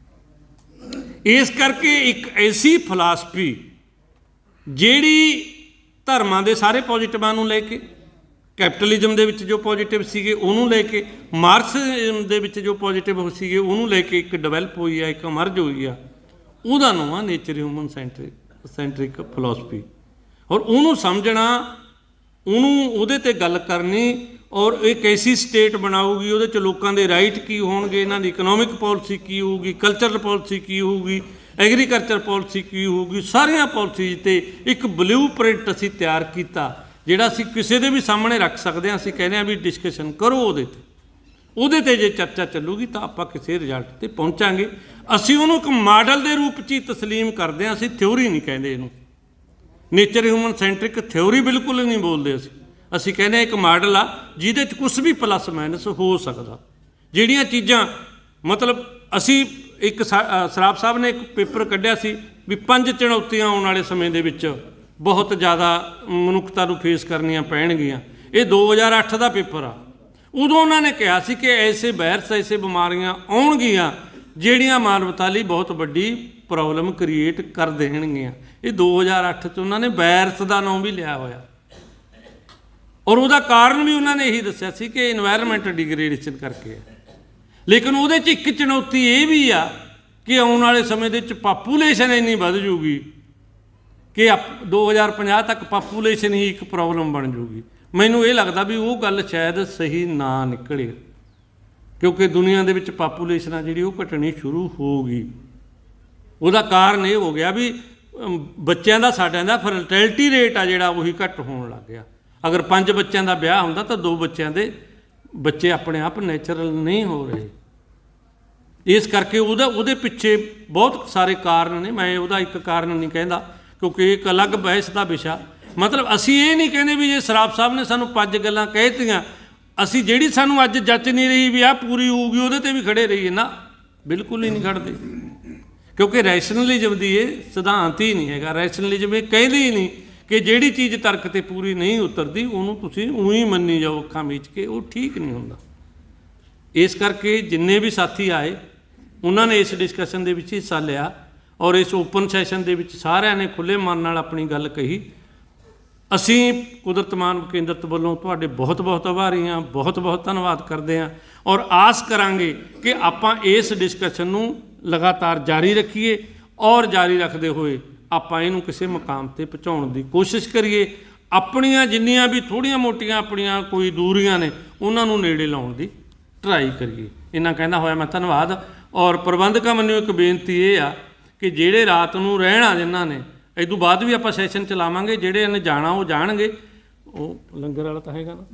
ਇਸ ਕਰਕੇ ਇੱਕ ਐਸੀ ਫਿਲਾਸਫੀ ਜਿਹੜੀ ਧਰਮਾਂ ਦੇ ਸਾਰੇ ਪੋਜ਼ੀਟਿਵਾਂ ਨੂੰ ਲੈ ਕੇ, ਕੈਪੀਟਲਿਜ਼ਮ ਦੇ ਵਿੱਚ ਜੋ ਪੋਜ਼ੀਟਿਵ ਸੀਗੇ ਉਹਨੂੰ ਲੈ ਕੇ, ਮਾਰਕਸਿਜ਼ਮ ਦੇ ਵਿੱਚ ਜੋ ਪੋਜ਼ੀਟਿਵ ਸੀਗੇ ਉਹਨੂੰ ਲੈ ਕੇ ਇੱਕ ਡਿਵੈਲਪ ਹੋਈ ਆ, ਇੱਕ ਅਮਰਜ ਹੋਈ ਆ। ਉਹਦਾ ਨਾਮ ਆ ਨੇਚਰ ਹਿਊਮਨ ਸੈਂਟਰਿਕ ਫਿਲਾਸਫੀ। ਔਰ ਉਹਨੂੰ ਸਮਝਣਾ, ਉਹਨੂੰ ਉਹਦੇ 'ਤੇ ਗੱਲ ਕਰਨੀ, ਔਰ ਇੱਕ ਐਸੀ ਸਟੇਟ ਬਣਾਊਗੀ ਉਹਦੇ 'ਚ ਲੋਕਾਂ ਦੇ ਰਾਈਟ ਕੀ ਹੋਣਗੇ, ਇਹਨਾਂ ਦੀ ਇਕਨੋਮਿਕ ਪਾਲਿਸੀ ਕੀ ਹੋਊਗੀ, ਕਲਚਰਲ ਪਾਲਿਸੀ ਕੀ ਹੋਊਗੀ, ਐਗਰੀਕਲਚਰ ਪਾਲਿਸੀ ਕੀ ਹੋਊਗੀ, ਸਾਰੀਆਂ ਪਾਲਿਸੀਜ਼ 'ਤੇ ਇੱਕ ਬਲੂ ਪ੍ਰਿੰਟ ਅਸੀਂ ਤਿਆਰ ਕੀਤਾ, ਜਿਹੜਾ ਅਸੀਂ ਕਿਸੇ ਦੇ ਵੀ ਸਾਹਮਣੇ ਰੱਖ ਸਕਦੇ ਹਾਂ। ਅਸੀਂ ਕਹਿੰਦੇ ਹਾਂ ਵੀ ਡਿਸਕਸ਼ਨ ਕਰੋ ਉਹਦੇ 'ਤੇ ਜੇ ਚਰਚਾ ਚੱਲੂਗੀ ਤਾਂ ਆਪਾਂ ਕਿਸੇ ਰਿਜ਼ਲਟ 'ਤੇ ਪਹੁੰਚਾਂਗੇ। ਅਸੀਂ ਉਹਨੂੰ ਇੱਕ ਮਾਡਲ ਦੇ ਰੂਪ 'ਚ ਹੀ ਤਸਲੀਮ ਕਰਦੇ ਹਾਂ, ਅਸੀਂ ਥਿਊਰੀ ਨਹੀਂ ਕਹਿੰਦੇ ਇਹਨੂੰ। ਨੇਚਰ ਹਿਊਮਨ ਸੈਂਟਰਿਕ ਥਿਊਰੀ ਬਿਲਕੁਲ ਨਹੀਂ ਬੋਲਦੇ ਅਸੀਂ ਕਹਿੰਦੇ ਇੱਕ ਮਾਡਲ ਆ ਜਿਹਦੇ 'ਚ ਕੁਛ ਵੀ ਪਲੱਸ ਮਾਈਨਸ ਹੋ ਸਕਦਾ। ਜਿਹੜੀਆਂ ਚੀਜ਼ਾਂ ਮਤਲਬ ਅਸੀਂ ਇੱਕ ਸਰਾਫ ਸਾਹਿਬ ਨੇ ਇੱਕ ਪੇਪਰ ਕੱਢਿਆ ਸੀ ਵੀ 5 ਚੁਣੌਤੀਆਂ ਆਉਣ ਵਾਲੇ ਸਮੇਂ ਦੇ ਵਿੱਚ ਬਹੁਤ ਜ਼ਿਆਦਾ ਮਨੁੱਖਤਾ ਨੂੰ ਫੇਸ ਕਰਨੀਆਂ ਪੈਣਗੀਆਂ। ਇਹ 2008 ਦਾ ਪੇਪਰ ਆ। ਉਦੋਂ ਉਹਨਾਂ ਨੇ ਕਿਹਾ ਸੀ ਕਿ ਐਸੇ ਵਾਇਰਸ, ਐਸੇ ਬਿਮਾਰੀਆਂ ਆਉਣਗੀਆਂ ਜਿਹੜੀਆਂ ਮਾਨਵਤਾ ਲਈ ਬਹੁਤ ਵੱਡੀ ਪ੍ਰੋਬਲਮ ਕ੍ਰੀਏਟ ਕਰ ਦੇਣਗੀਆਂ। ਇਹ 2008 'ਚ ਉਹਨਾਂ ਨੇ ਵਾਇਰਸ ਦਾ ਨਾਮ ਵੀ ਲਿਆ ਹੋਇਆ, ਔਰ ਉਹਦਾ ਕਾਰਨ ਵੀ ਉਹਨਾਂ ਨੇ ਇਹੀ ਦੱਸਿਆ ਸੀ ਕਿ ਇਨਵਾਇਰਨਮੈਂਟ ਡਿਗਰੇਡੇਸ਼ਨ ਕਰਕੇ ਹੈ। ਲੇਕਿਨ ਉਹਦੇ 'ਚ ਇੱਕ ਚੁਣੌਤੀ ਇਹ ਵੀ ਆ ਕਿ ਆਉਣ ਵਾਲੇ ਸਮੇਂ ਦੇ ਵਿੱਚ ਪਾਪੂਲੇਸ਼ਨ ਇੰਨੀ ਵੱਧ ਜੂਗੀ ਕਿ 2050 ਤੱਕ ਪਾਪੂਲੇਸ਼ਨ ਹੀ ਇੱਕ ਪ੍ਰੋਬਲਮ ਬਣ ਜੂਗੀ। ਮੈਨੂੰ ਇਹ ਲੱਗਦਾ ਵੀ ਉਹ ਗੱਲ ਸ਼ਾਇਦ ਸਹੀ ਨਾ ਨਿਕਲੇ, ਕਿਉਂਕਿ ਦੁਨੀਆ ਦੇ ਵਿੱਚ ਪਾਪੂਲੇਸ਼ਨ ਆ ਜਿਹੜੀ ਉਹ ਘਟਣੀ ਸ਼ੁਰੂ ਹੋ ਗਈ। ਉਹਦਾ ਕਾਰਨ ਇਹ ਹੋ ਗਿਆ ਵੀ ਬੱਚਿਆਂ ਦਾ, ਸਾਡਿਆਂ ਦਾ ਫਰਟੈਲਿਟੀ ਰੇਟ ਆ ਜਿਹੜਾ ਉਹੀ ਘੱਟ ਹੋਣ ਲੱਗ ਗਿਆ। ਅਗਰ 5 ਬੱਚਿਆਂ ਦਾ ਵਿਆਹ ਹੁੰਦਾ ਤਾਂ 2 ਬੱਚਿਆਂ ਦੇ ਬੱਚੇ ਆਪਣੇ ਆਪ ਨੈਚੁਰਲ ਨਹੀਂ ਹੋ ਰਹੇ। ਇਸ ਕਰਕੇ ਉਹਦੇ ਪਿੱਛੇ ਬਹੁਤ ਸਾਰੇ ਕਾਰਨ ਨੇ। ਮੈਂ ਉਹਦਾ ਇੱਕ ਕਾਰਨ ਨਹੀਂ ਕਹਿੰਦਾ ਕਿਉਂਕਿ ਇੱਕ ਅਲੱਗ ਬਹਿਸ ਦਾ ਵਿਸ਼ਾ। ਮਤਲਬ ਅਸੀਂ ਇਹ ਨਹੀਂ ਕਹਿੰਦੇ ਵੀ ਜੇ ਸਰਾਫ ਸਾਹਿਬ ਨੇ ਸਾਨੂੰ 5 ਗੱਲਾਂ ਕਹਿ ਦਿੱਤੀਆਂ, ਅਸੀਂ ਜਿਹੜੀ ਸਾਨੂੰ ਅੱਜ ਜੱਚ ਨਹੀਂ ਰਹੀ ਵੀ ਆਹ ਪੂਰੀ ਹੋਊਗੀ ਉਹਦੇ 'ਤੇ ਵੀ ਖੜੇ ਰਹੀਏ ਨਾ, ਬਿਲਕੁਲ ਹੀ ਨਹੀਂ ਖੜਦੇ। ਕਿਉਂਕਿ ਰੈਸ਼ਨਲਿਜ਼ਮ ਦੀ ਇਹ ਸਿਧਾਂਤ ਹੀ ਨਹੀਂ ਹੈਗਾ। ਰੈਸ਼ਨਲਿਜ਼ਮ ਇਹ ਕਹਿੰਦੇ ਹੀ ਨਹੀਂ ਕਿ ਜਿਹੜੀ ਚੀਜ਼ ਤਰਕ 'ਤੇ ਪੂਰੀ ਨਹੀਂ ਉਤਰਦੀ ਉਹਨੂੰ ਤੁਸੀਂ ਊਂ ਹੀ ਮੰਨੀ ਜਾਓ ਅੱਖਾਂ ਮੀਚ ਕੇ, ਉਹ ਠੀਕ ਨਹੀਂ ਹੁੰਦਾ। ਇਸ ਕਰਕੇ ਜਿੰਨੇ ਵੀ ਸਾਥੀ ਆਏ ਉਹਨਾਂ ਨੇ ਇਸ ਡਿਸਕਸ਼ਨ ਦੇ ਵਿੱਚ ਹਿੱਸਾ ਲਿਆ, ਔਰ ਇਸ ਓਪਨ ਸੈਸ਼ਨ ਦੇ ਵਿੱਚ ਸਾਰਿਆਂ ਨੇ ਖੁੱਲ੍ਹੇ ਮਨ ਨਾਲ ਆਪਣੀ ਗੱਲ ਕਹੀ। ਅਸੀਂ ਕੁਦਰਤ ਮਾਨਵ ਕੇਂਦਰਤ ਵੱਲੋਂ ਤੁਹਾਡੇ ਬਹੁਤ ਬਹੁਤ ਆਭਾਰੀ ਹਾਂ, ਬਹੁਤ ਬਹੁਤ ਧੰਨਵਾਦ ਕਰਦੇ ਹਾਂ, ਔਰ ਆਸ ਕਰਾਂਗੇ ਕਿ ਆਪਾਂ ਇਸ ਡਿਸਕਸ਼ਨ ਨੂੰ ਲਗਾਤਾਰ ਜਾਰੀ ਰੱਖੀਏ, ਔਰ ਜਾਰੀ ਰੱਖਦੇ ਹੋਏ ਆਪਾਂ ਇਹਨੂੰ ਕਿਸੇ ਮੁਕਾਮ 'ਤੇ ਪਹੁੰਚਾਉਣ ਦੀ ਕੋਸ਼ਿਸ਼ ਕਰੀਏ। ਆਪਣੀਆਂ ਜਿੰਨੀਆਂ ਵੀ ਥੋੜ੍ਹੀਆਂ ਮੋਟੀਆਂ ਆਪਣੀਆਂ ਕੋਈ ਦੂਰੀਆਂ ਨੇ ਉਹਨਾਂ ਨੂੰ ਨੇੜੇ ਲਾਉਣ ਦੀ ਟਰਾਈ ਕਰੀਏ। ਇੰਨਾ ਕਹਿੰਦਾ ਹੋਇਆ ਮੈਂ ਧੰਨਵਾਦ। ਔਰ ਪ੍ਰਬੰਧਕਾਂ ਮੈਨੂੰ ਇੱਕ ਬੇਨਤੀ ਇਹ ਆ ਕਿ ਜਿਹੜੇ ਰਾਤ ਨੂੰ ਰਹਿਣਾ ਜਿਨ੍ਹਾਂ ਨੇ, ਇਹ ਤੋਂ ਬਾਅਦ ਵੀ ਆਪਾਂ ਸੈਸ਼ਨ ਚਲਾਵਾਂਗੇ, ਜਿਹੜੇ ਨੇ ਜਾਣਾ ਉਹ ਜਾਣਗੇ, ਉਹ ਲੰਗਰ ਵਾਲਾ ਤਾਂ ਹੈਗਾ ਨਾ